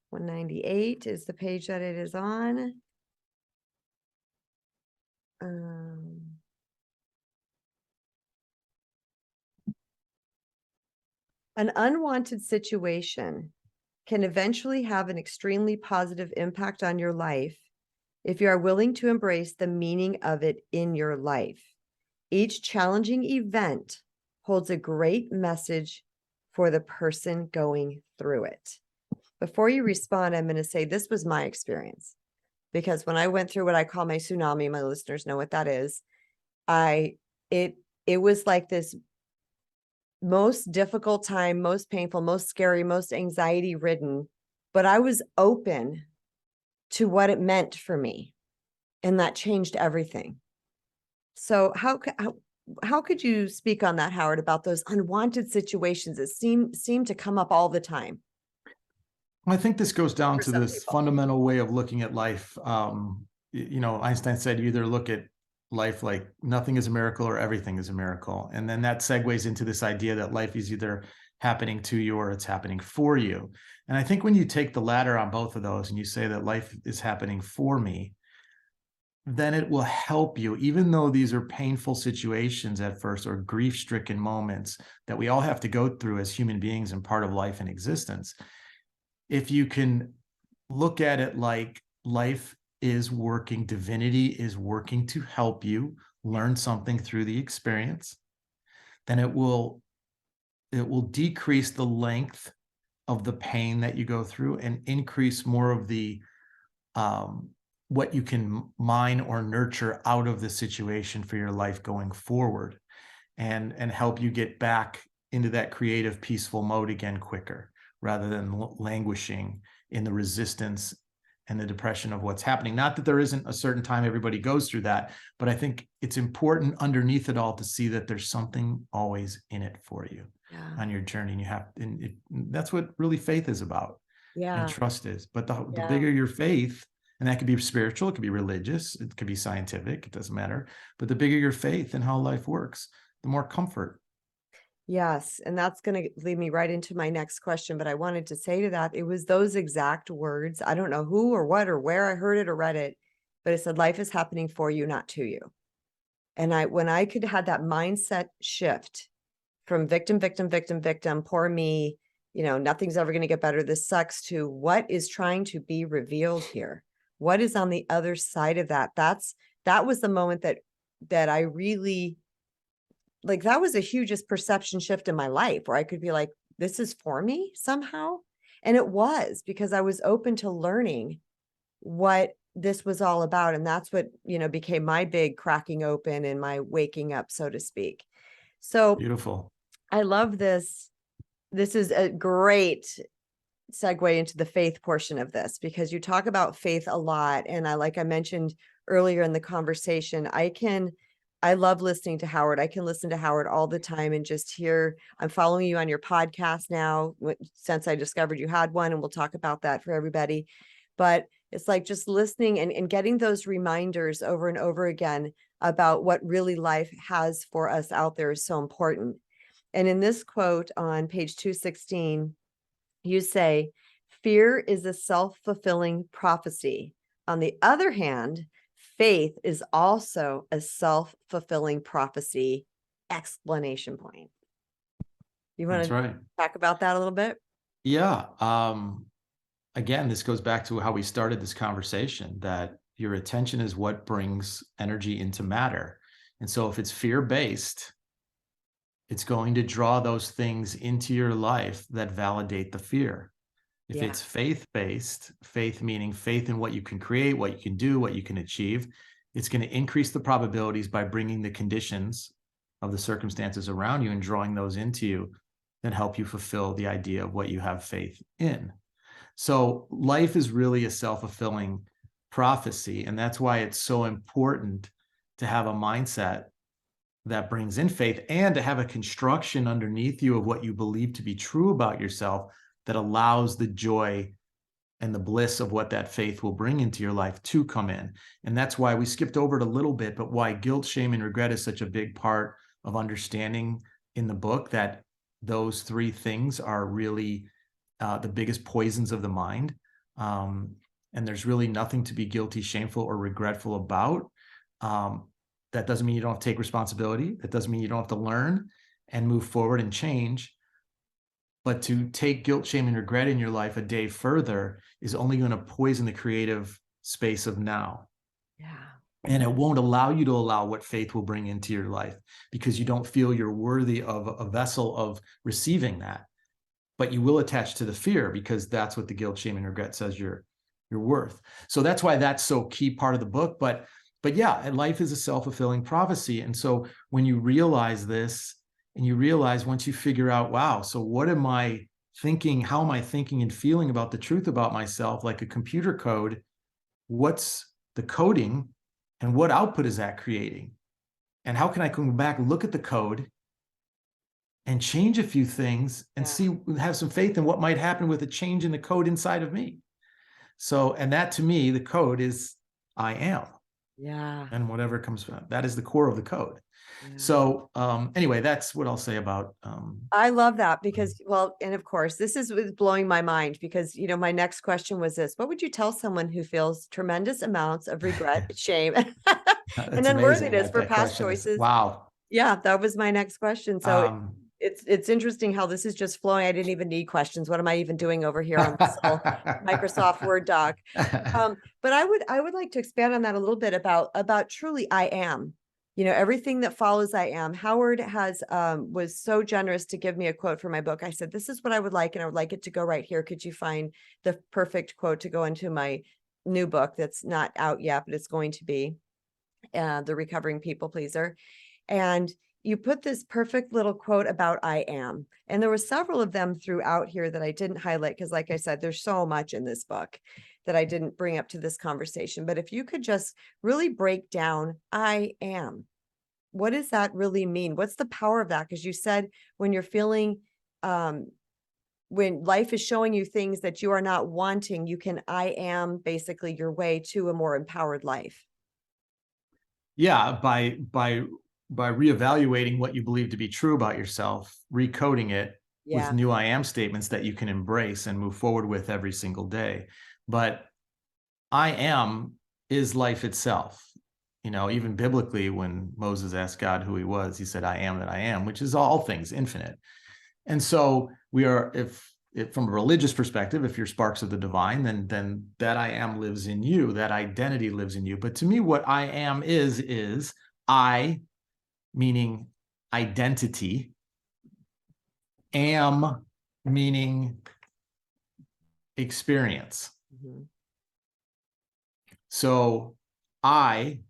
Speaker 1: 198 is the page that it is on. An unwanted situation can eventually have an extremely positive impact on your life if you are willing to embrace the meaning of it in your life. Each challenging event holds a great message for the person going through it. Before you respond, I'm going to say this was my experience, because when I went through what I call my tsunami, my listeners know what that is. It was like this most difficult time, most painful, most scary, most anxiety ridden, but I was open to what it meant for me, and that changed everything. So how could you speak on that, Howard, about those unwanted situations that seem to come up all the time?
Speaker 2: I think this goes down
Speaker 1: For
Speaker 2: to
Speaker 1: some
Speaker 2: this
Speaker 1: people.
Speaker 2: fundamental way of looking at life. Einstein said you either look at life like nothing is a miracle or everything is a miracle. And then that segues into this idea that life is either happening to you or it's happening for you. And I think when you take the latter on both of those and you say that life is happening for me, then it will help you, even though these are painful situations at first or grief-stricken moments that we all have to go through as human beings and part of life and existence. If you can look at it like life is working, divinity is working to help you learn something through the experience, then it will decrease the length of the pain that you go through and increase more of the what you can mine or nurture out of the situation for your life going forward, and help you get back into that creative, peaceful mode again quicker, rather than languishing in the resistance and the depression of what's happening. Not that there isn't a certain time everybody goes through that, but I think it's important underneath it all to see that there's something always in it for you
Speaker 1: Yeah.
Speaker 2: on your journey. And that's what really faith is about, and
Speaker 1: Yeah.
Speaker 2: trust is. But the
Speaker 1: Yeah.
Speaker 2: bigger your faith, and that could be spiritual, it could be religious, it could be scientific, it doesn't matter. But the bigger your faith and how life works, the more comfort.
Speaker 1: Yes. And that's going to lead me right into my next question. But I wanted to say to that, it was those exact words. I don't know who or what or where I heard it or read it, but it said, life is happening for you, not to you. And when I could have that mindset shift from victim, victim, victim, victim, poor me, nothing's ever going to get better, this sucks, to what is trying to be revealed here? What is on the other side of that? That was the moment that I really, like, that was the hugest perception shift in my life, where I could be like, this is for me somehow. And it was, because I was open to learning what this was all about. And that's what, became my big cracking open and my waking up, so to speak. So
Speaker 2: Beautiful.
Speaker 1: I love this. This is a great segue into the faith portion of this, because you talk about faith a lot. And like I mentioned earlier in the conversation, I love listening to Howard. I can listen to Howard all the time and just hear. I'm following you on your podcast now, since I discovered you had one, and we'll talk about that for everybody. But it's like just listening and getting those reminders over and over again about what really life has for us out there is so important. And in this quote on page 216, you say, fear is a self-fulfilling prophecy. On the other hand, faith is also a self-fulfilling prophecy, explanation point. You want
Speaker 2: That's
Speaker 1: to
Speaker 2: right.
Speaker 1: talk about that a little bit?
Speaker 2: Yeah. Again, this goes back to how we started this conversation, that your attention is what brings energy into matter. And so if it's fear-based, it's going to draw those things into your life that validate the fear. If
Speaker 1: Yeah.
Speaker 2: it's faith-based, faith meaning faith in what you can create, what you can do, what you can achieve, it's going to increase the probabilities by bringing the conditions of the circumstances around you and drawing those into you that help you fulfill the idea of what you have faith in. So life is really a self-fulfilling prophecy. And that's why it's so important to have a mindset that brings in faith, and to have a construction underneath you of what you believe to be true about yourself that allows the joy and the bliss of what that faith will bring into your life to come in. And that's why we skipped over it a little bit, but why guilt, shame, and regret is such a big part of understanding in the book, that those three things are really the biggest poisons of the mind. And there's really nothing to be guilty, shameful, or regretful about. That doesn't mean you don't have to take responsibility. That doesn't mean you don't have to learn and move forward and change. But to take guilt, shame, and regret in your life a day further is only going to poison the creative space of now.
Speaker 1: Yeah.
Speaker 2: And it won't allow you to allow what faith will bring into your life, because you don't feel you're worthy of a vessel of receiving that. But you will attach to the fear, because that's what the guilt, shame, and regret says you're worth. So that's why that's so key part of the book. But yeah, and life is a self-fulfilling prophecy. And so when you realize this, and you realize, once you figure out, wow, so what am I thinking? How am I thinking and feeling about the truth about myself? Like a computer code, what's the coding and what output is that creating? And how can I come back, look at the code and change a few things and see, have some faith in what might happen with a change in the code inside of me. So, and that to me, the code is I am.
Speaker 1: Yeah.
Speaker 2: And whatever comes from that is the core of the code.
Speaker 1: Yeah.
Speaker 2: So anyway, that's what I'll say about
Speaker 1: I love that, because, well, and of course, this is blowing my mind, because, my next question was this: what would you tell someone who feels tremendous amounts of regret, shame, and
Speaker 2: that's amazing
Speaker 1: unworthiness
Speaker 2: that
Speaker 1: for
Speaker 2: that
Speaker 1: past
Speaker 2: question is,
Speaker 1: choices?
Speaker 2: wow.
Speaker 1: Yeah, that was my next question. So
Speaker 2: Um,
Speaker 1: it's interesting how this is just flowing. I didn't even need questions. What am I even doing over here on this little Microsoft Word doc? But I would like to expand on that a little bit about truly I am. Everything that follows I am. Howard was so generous to give me a quote for my book. I said, this is what I would like, and I would like it to go right here. Could you find the perfect quote to go into my new book that's not out yet, but it's going to be, The Recovering People Pleaser. And you put this perfect little quote about I am. And there were several of them throughout here that I didn't highlight because, like I said, there's so much in this book that I didn't bring up to this conversation. But if you could just really break down I am, what does that really mean? What's the power of that? Because you said when you're feeling, when life is showing you things that you are not wanting, you can I am basically your way to a more empowered life.
Speaker 2: Yeah, by reevaluating what you believe to be true about yourself, recoding it with
Speaker 1: Yeah.
Speaker 2: new I am statements that you can embrace and move forward with every single day. But I am is life itself. You know, even biblically, when Moses asked God who he was, he said, I am that I am, which is all things infinite. And so we are, if from a religious perspective, if you're sparks of the divine, then that I am lives in you, that identity lives in you. But to me, what I am is I, meaning identity, am meaning experience.
Speaker 1: Mhm.
Speaker 2: So I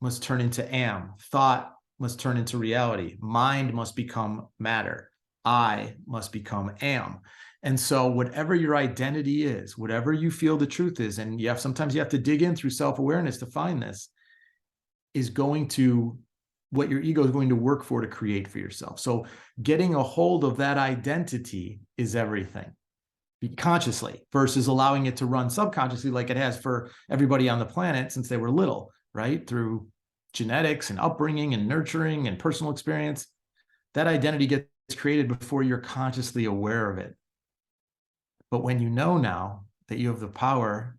Speaker 2: must turn into am, thought must turn into reality, mind must become matter, I must become am. And so whatever your identity is, whatever you feel the truth is, and sometimes you have to dig in through self-awareness to find this, is going to what your ego is going to work for to create for yourself. So getting a hold of that identity is everything. Consciously versus allowing it to run subconsciously like it has for everybody on the planet since they were little, right? Through genetics and upbringing and nurturing and personal experience. That identity gets created before you're consciously aware of it. But when you know now that you have the power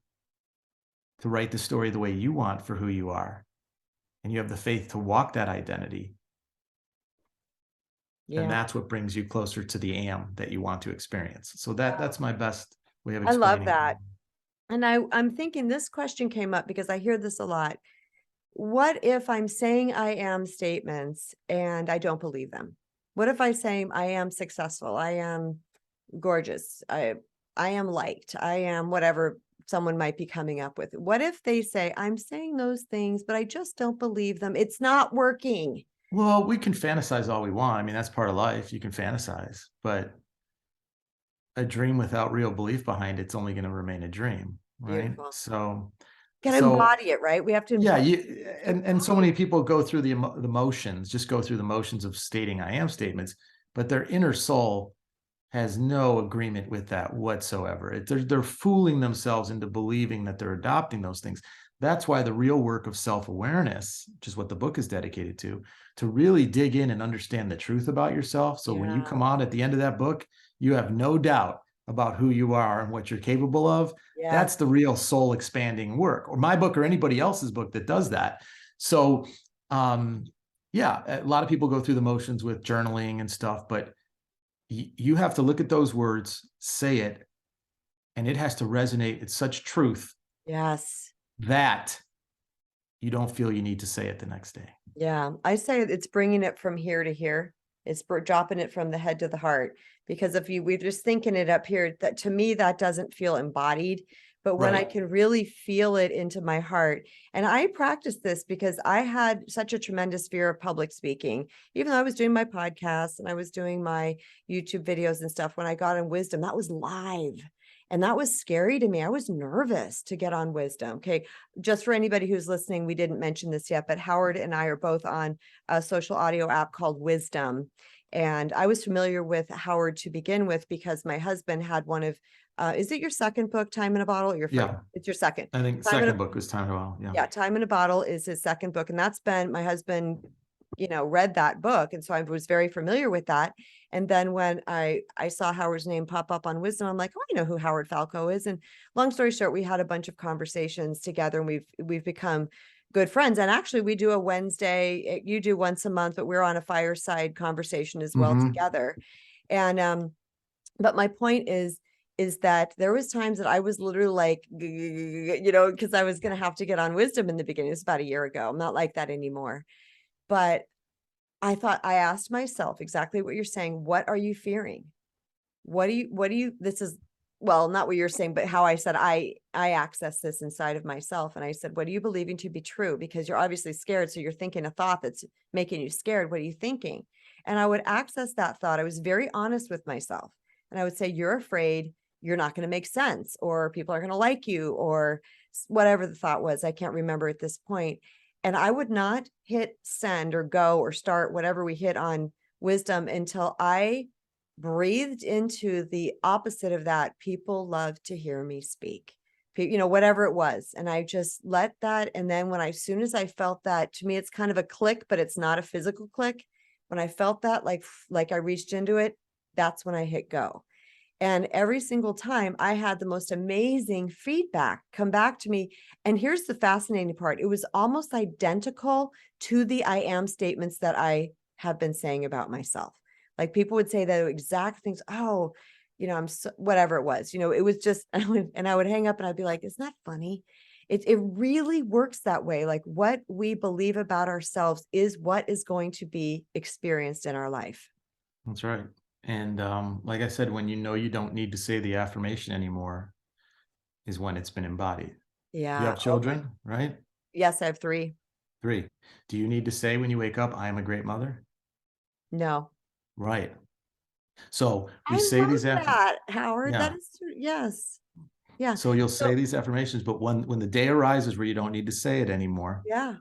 Speaker 2: to write the story the way you want for who you are, and you have the faith to walk that identity, then
Speaker 1: Yeah.
Speaker 2: that's what brings you closer to the am that you want to experience. So that's my best way of
Speaker 1: I love
Speaker 2: explaining it.
Speaker 1: that. And I'm thinking this question came up because I hear this a lot. What if I'm saying I am statements and I don't believe them? What if I say I am successful? I am gorgeous. I am liked. I am whatever someone might be coming up with. What if they say I'm saying those things, but I just don't believe them? It's not working.
Speaker 2: Well, we can fantasize all we want. I mean, that's part of life. You can fantasize, but a dream without real belief behind it's only going to remain a dream, right?
Speaker 1: Beautiful.
Speaker 2: So,
Speaker 1: Got to
Speaker 2: so
Speaker 1: embody it, right? We have to
Speaker 2: yeah, and so
Speaker 1: embody
Speaker 2: many
Speaker 1: it.
Speaker 2: people go through the motions, just go through the motions of stating I am statements, but their inner soul has no agreement with that whatsoever. They're fooling themselves into believing that they're adopting those things. That's why the real work of self-awareness, which is what the book is dedicated to really dig in and understand the truth about yourself. So when you
Speaker 1: Yeah.
Speaker 2: come out at the end of that book, you have no doubt about who you are and what you're capable of.
Speaker 1: Yeah.
Speaker 2: That's the real soul expanding work, or my book or anybody else's book that does that. So, yeah, a lot of people go through the motions with journaling and stuff, but you have to look at those words, say it, and it has to resonate. It's such truth
Speaker 1: Yes.
Speaker 2: that you don't feel you need to say it the next day.
Speaker 1: Yeah. I say it's bringing it from here to here. It's dropping it from the head to the heart. Because if we're just thinking it up here, that to me, that doesn't feel embodied. But when I
Speaker 2: Right.
Speaker 1: can really feel it into my heart, and I practice this because I had such a tremendous fear of public speaking, even though I was doing my podcast and I was doing my YouTube videos and stuff. When I got on Wisdom, that was live. And that was scary to me. I was nervous to get on Wisdom. Okay. Just for anybody who's listening, we didn't mention this yet, but Howard and I are both on a social audio app called Wisdom. And I was familiar with Howard to begin with because my husband had one of, is it your second book, Time in a Bottle? Or your first?
Speaker 2: Yeah.
Speaker 1: It's your second.
Speaker 2: I think
Speaker 1: Time in a,
Speaker 2: second book was Time in a While. Yeah.
Speaker 1: yeah, Time in a Bottle is his second book. And that's been, my husband, read that book. And so I was very familiar with that. And then when I saw Howard's name pop up on Wisdom, I'm like, oh, I know who Howard Falco is. And long story short, we had a bunch of conversations together and we've become good friends. And actually we do a Wednesday, you do once a month, but we're on a fireside conversation as well together. And but my point is that there was times that I was literally like, because I was going to have to get on Wisdom in the beginning. It's about a year ago. I'm not like that anymore. But I asked myself exactly what you're saying. What are you fearing? This is well, not what you're saying, but how I said I access this inside of myself. And I said, what are you believing to be true? Because you're obviously scared. So you're thinking a thought that's making you scared. What are you thinking? And I would access that thought. I was very honest with myself. And I would say, you're afraid you're not going to make sense, or people are going to like you, or whatever the thought was. I can't remember at this point. And I would not hit send or go or start whatever we hit on wisdom until I breathed into the opposite of that. People love to hear me speak, whatever it was. And I just let that. And then as soon as I felt that, to me, it's kind of a click, but it's not a physical click. When I felt that, like I reached into it, that's when I hit go. And every single time I had the most amazing feedback come back to me. And here's the fascinating part. It was almost identical to the I am statements that I have been saying about myself. Like people would say the exact things. Oh, I'm so, whatever it was, it was just, and I would hang up and I'd be like, isn't that funny? It really works that way. Like what we believe about ourselves is what is going to be experienced in our life.
Speaker 2: That's right. And like I said, when you don't need to say the affirmation anymore is when it's been embodied.
Speaker 1: Yeah.
Speaker 2: You have children, right?
Speaker 1: Yes, I have 3.
Speaker 2: 3. Do you need to say when you wake up, I am a great mother?
Speaker 1: No.
Speaker 2: Right. So we
Speaker 1: I
Speaker 2: say
Speaker 1: love
Speaker 2: these
Speaker 1: that, Howard.
Speaker 2: Yeah.
Speaker 1: That is true. Yes. Yeah.
Speaker 2: So you'll
Speaker 1: So,
Speaker 2: say these affirmations, but when the day arises where you don't need to say it anymore,
Speaker 1: yeah.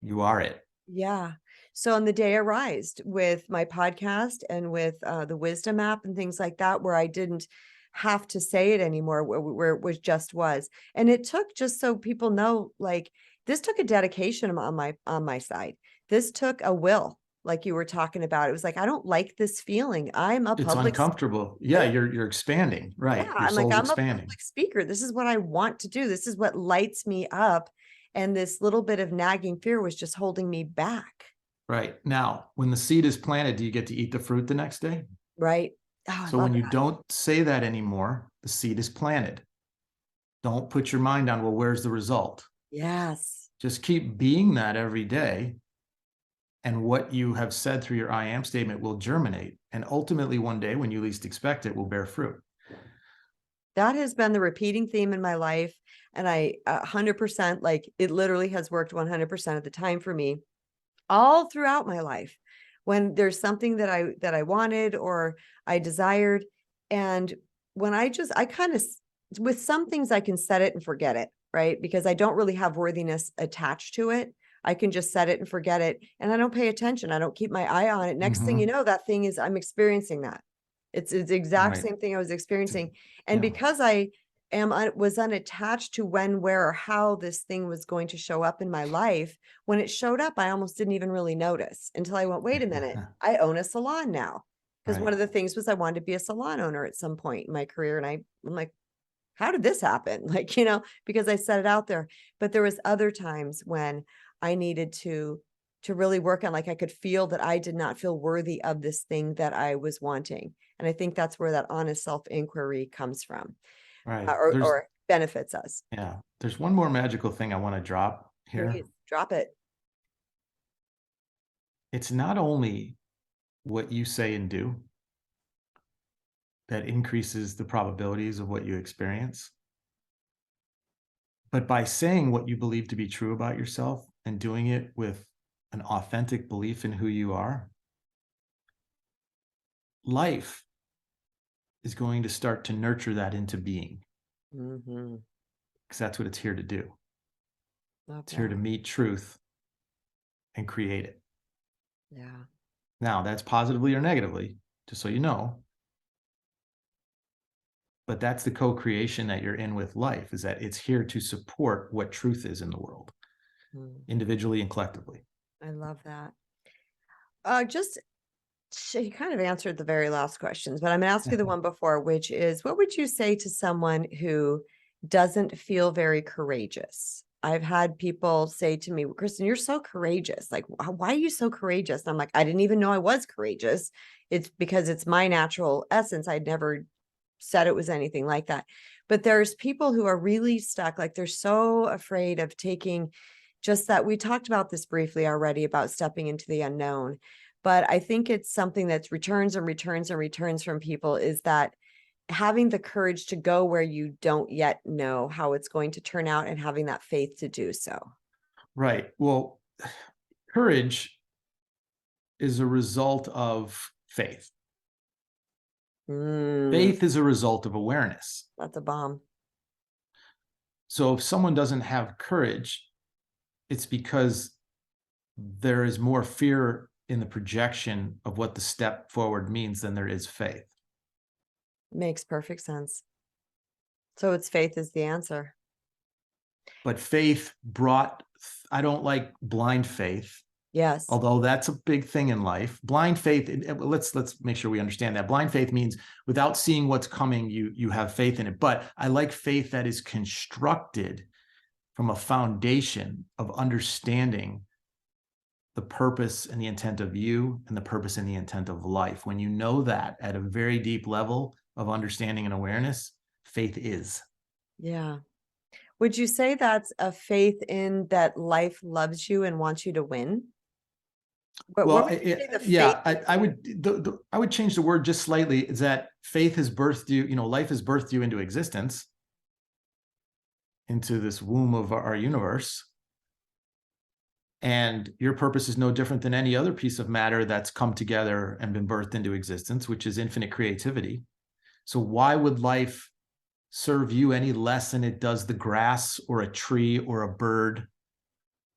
Speaker 2: you are it.
Speaker 1: Yeah. So on the day I rised with my podcast and with the Wisdom app and things like that, where I didn't have to say it anymore, where it was. And it took, just so people know, like this took a dedication on my side. This took a will, like you were talking about. It was like, I don't like this feeling. I'm a
Speaker 2: It's
Speaker 1: public
Speaker 2: uncomfortable. Yeah, you're expanding,
Speaker 1: Yeah,
Speaker 2: right? Your
Speaker 1: I'm like,
Speaker 2: soul's
Speaker 1: I'm a
Speaker 2: expanding.
Speaker 1: public speaker. This is what I want to do. This is what lights me up. And this little bit of nagging fear was just holding me back.
Speaker 2: Right. Now, when the seed is planted, do you get to eat the fruit the next day?
Speaker 1: Right. Oh, I
Speaker 2: So
Speaker 1: love
Speaker 2: when you
Speaker 1: that.
Speaker 2: don't say that anymore, the seed is planted. Don't put your mind on, well, where's the result?
Speaker 1: Yes.
Speaker 2: Just keep being that every day. And what you have said through your I am statement will germinate. And ultimately, one day, when you least expect it, will bear fruit.
Speaker 1: That has been the repeating theme in my life. And I 100%, like it literally has worked 100% of the time for me all throughout my life. When there's something that I wanted or I desired. And when I kind of, with some things I can set it and forget it, right? Because I don't really have worthiness attached to it. I can just set it and forget it. And I don't pay attention. I don't keep my eye on it. Next thing you know, that thing is, I'm experiencing that. It's the exact
Speaker 2: Right.
Speaker 1: same thing I was experiencing. And
Speaker 2: Yeah.
Speaker 1: because was unattached to when, where, or how this thing was going to show up in my life, when it showed up, I almost didn't even really notice until I went, wait a minute, I own a salon now. Because one
Speaker 2: Right.
Speaker 1: of the things was I wanted to be a salon owner at some point in my career. And I'm like, how did this happen? Like, because I set it out there. But there was other times when I needed to really work on, like, I could feel that I did not feel worthy of this thing that I was wanting. And I think that's where that honest self-inquiry comes from,
Speaker 2: Right.
Speaker 1: or benefits us.
Speaker 2: Yeah. There's one more magical thing I want to drop here.
Speaker 1: Please drop it.
Speaker 2: It's not only what you say and do that increases the probabilities of what you experience, but by saying what you believe to be true about yourself and doing it with an authentic belief in who you are, life is going to start to nurture that into being,
Speaker 1: Mm-hmm.
Speaker 2: because that's what it's here to do.
Speaker 1: Love
Speaker 2: It's here
Speaker 1: that.
Speaker 2: to meet truth and create it.
Speaker 1: Yeah.
Speaker 2: Now, that's positively or negatively, just so you know. But that's the co-creation that you're in with life, is that it's here to support what truth is in the world, individually and collectively.
Speaker 1: I love that. Just She kind of answered the very last questions, but I'm going to ask you the one before, which is, what would you say to someone who doesn't feel very courageous? I've had people say to me, Kristen, you're so courageous. Like, why are you so courageous? And I'm like, I didn't even know I was courageous. It's because it's my natural essence. I'd never said it was anything like that. But there's people who are really stuck. Like they're so afraid of taking just that. We talked about this briefly already about stepping into the unknown. But I think it's something that returns and returns and returns from people, is that having the courage to go where you don't yet know how it's going to turn out and having that faith to do so.
Speaker 2: Right. Well, courage is a result of faith. Faith is a result of awareness.
Speaker 1: That's a bomb.
Speaker 2: So if someone doesn't have courage, it's because there is more fear in the projection of what the step forward means than there is faith.
Speaker 1: Makes perfect sense. So it's faith is the answer.
Speaker 2: But faith brought, I don't like blind faith,
Speaker 1: Yes.
Speaker 2: although that's a big thing in life. Blind faith, let's make sure we understand that. Blind faith means without seeing what's coming, you have faith in it. But I like faith that is constructed from a foundation of understanding the purpose and the intent of you and the purpose and the intent of life. When you know that at a very deep level of understanding and awareness, faith is.
Speaker 1: Yeah. Would you say that's a faith in that life loves you and wants you to win?
Speaker 2: Well, yeah, I would change the word just slightly. Is that faith has birthed you, life has birthed you into existence, into this womb of our universe. And your purpose is no different than any other piece of matter that's come together and been birthed into existence, which is infinite creativity. So why would life serve you any less than it does the grass or a tree or a bird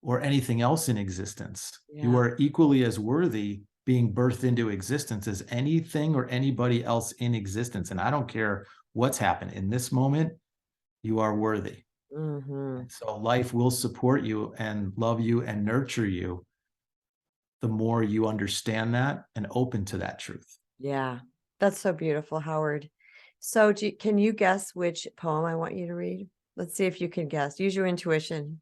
Speaker 2: or anything else in existence?
Speaker 1: Yeah.
Speaker 2: You are equally as worthy being birthed into existence as anything or anybody else in existence. And I don't care what's happened in this moment, you are worthy. So life will support you and love you and nurture you the more you understand that and open to that truth.
Speaker 1: Yeah, that's so beautiful, Howard. So can you guess which poem I want you to read? Let's see if you can guess. Use your intuition.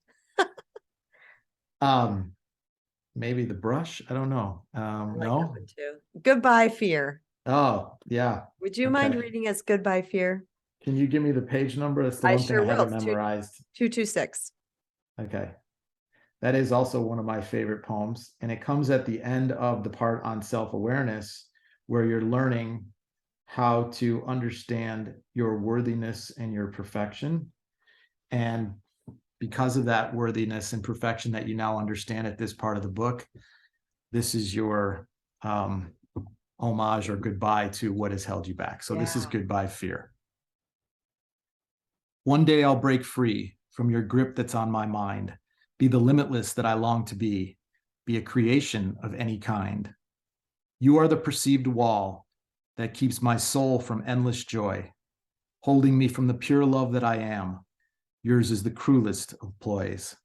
Speaker 2: Maybe The Brush. I don't know.
Speaker 1: I like that
Speaker 2: No.
Speaker 1: one too. Goodbye, Fear.
Speaker 2: Oh, yeah.
Speaker 1: Would you mind reading us Goodbye, Fear?
Speaker 2: Can you give me the page number? That's the
Speaker 1: I
Speaker 2: one thing
Speaker 1: sure
Speaker 2: I haven't
Speaker 1: will. It's
Speaker 2: memorized.
Speaker 1: 226.
Speaker 2: Okay. That is also one of my favorite poems. And it comes at the end of the part on self-awareness, where you're learning how to understand your worthiness and your perfection. And because of that worthiness and perfection that you now understand at this part of the book, this is your homage or goodbye to what has held you back. So this is Goodbye, Fear. One day I'll break free from your grip that's on my mind, be the limitless that I long to be a creation of any kind. You are the perceived wall that keeps my soul from endless joy, holding me from the pure love that I am. Yours is the cruelest of ploys.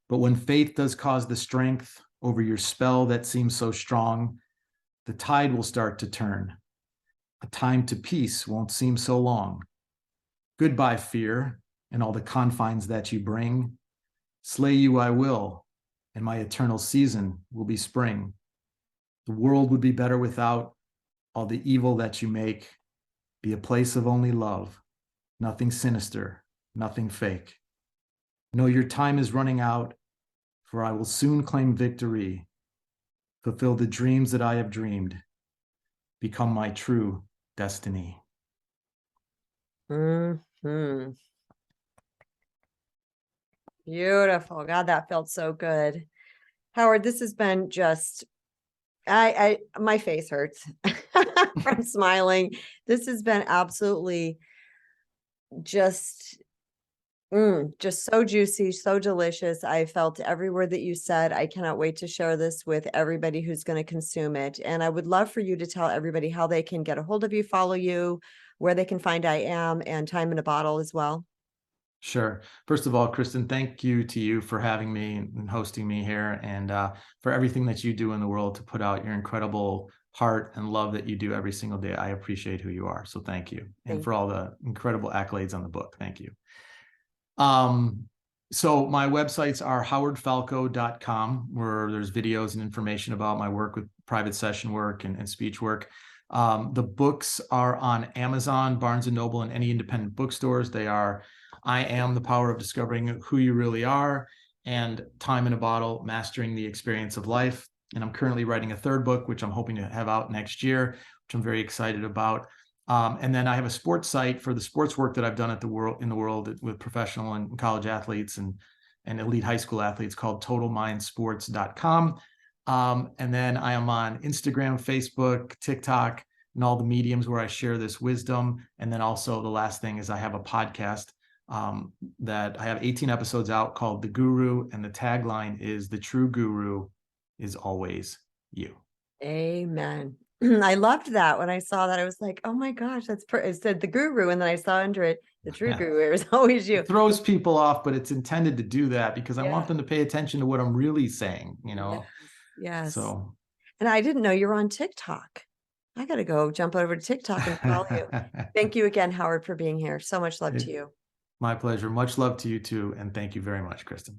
Speaker 2: But when faith does cause the strength over your spell that seems so strong, the tide will start to turn. A time to peace won't seem so long. Goodbye, fear, and all the confines that you bring. Slay you I will, and my eternal season will be spring. The world would be better without all the evil that you make. Be a place of only love, nothing sinister, nothing fake. Know your time is running out, for I will soon claim victory. Fulfill the dreams that I have dreamed. Become my true destiny.
Speaker 1: Beautiful. God, that felt so good. Howard, this has been just, my face hurts from smiling. This has been absolutely just so juicy, so delicious. I felt every word that you said. I cannot wait to share this with everybody who's going to consume it. And I would love for you to tell everybody how they can get a hold of you, follow you, where they can find I Am, and Time in a Bottle as well.
Speaker 2: Sure. First of all, Kristen, thank you to you for having me and hosting me here, and for everything that you do in the world to put out your incredible heart and love that you do every single day. I appreciate who you are. So thank you. And for all the incredible accolades on the book. Thank you. So my websites are howardfalco.com, where there's videos and information about my work with private session work and speech work. The books are on Amazon, Barnes & Noble, and any independent bookstores. They are I Am, The Power of Discovering Who You Really Are, and Time in a Bottle, Mastering the Experience of Life. And I'm currently writing a third book, which I'm hoping to have out next year, which I'm very excited about. And then I have a sports site for the sports work that I've done in the world with professional and college athletes and elite high school athletes called totalmindsports.com. And then I am on Instagram, Facebook, TikTok, and all the mediums where I share this wisdom. And then also the last thing is I have a podcast that I have 18 episodes out called The Guru. And the tagline is "The true guru is always you."
Speaker 1: Amen. I loved that. When I saw that, I was like, oh my gosh, it said the guru. And then I saw under it, the true guru is always you.
Speaker 2: It throws people off, but it's intended to do that because I
Speaker 1: Yeah.
Speaker 2: want them to pay attention to what I'm really saying,
Speaker 1: Yes. Yes.
Speaker 2: So.
Speaker 1: And I didn't know you were on TikTok. I got to go jump over to TikTok and follow you. Thank you again, Howard, for being here. So much love to you.
Speaker 2: My pleasure. Much love to you too. And thank you very much, Kristen.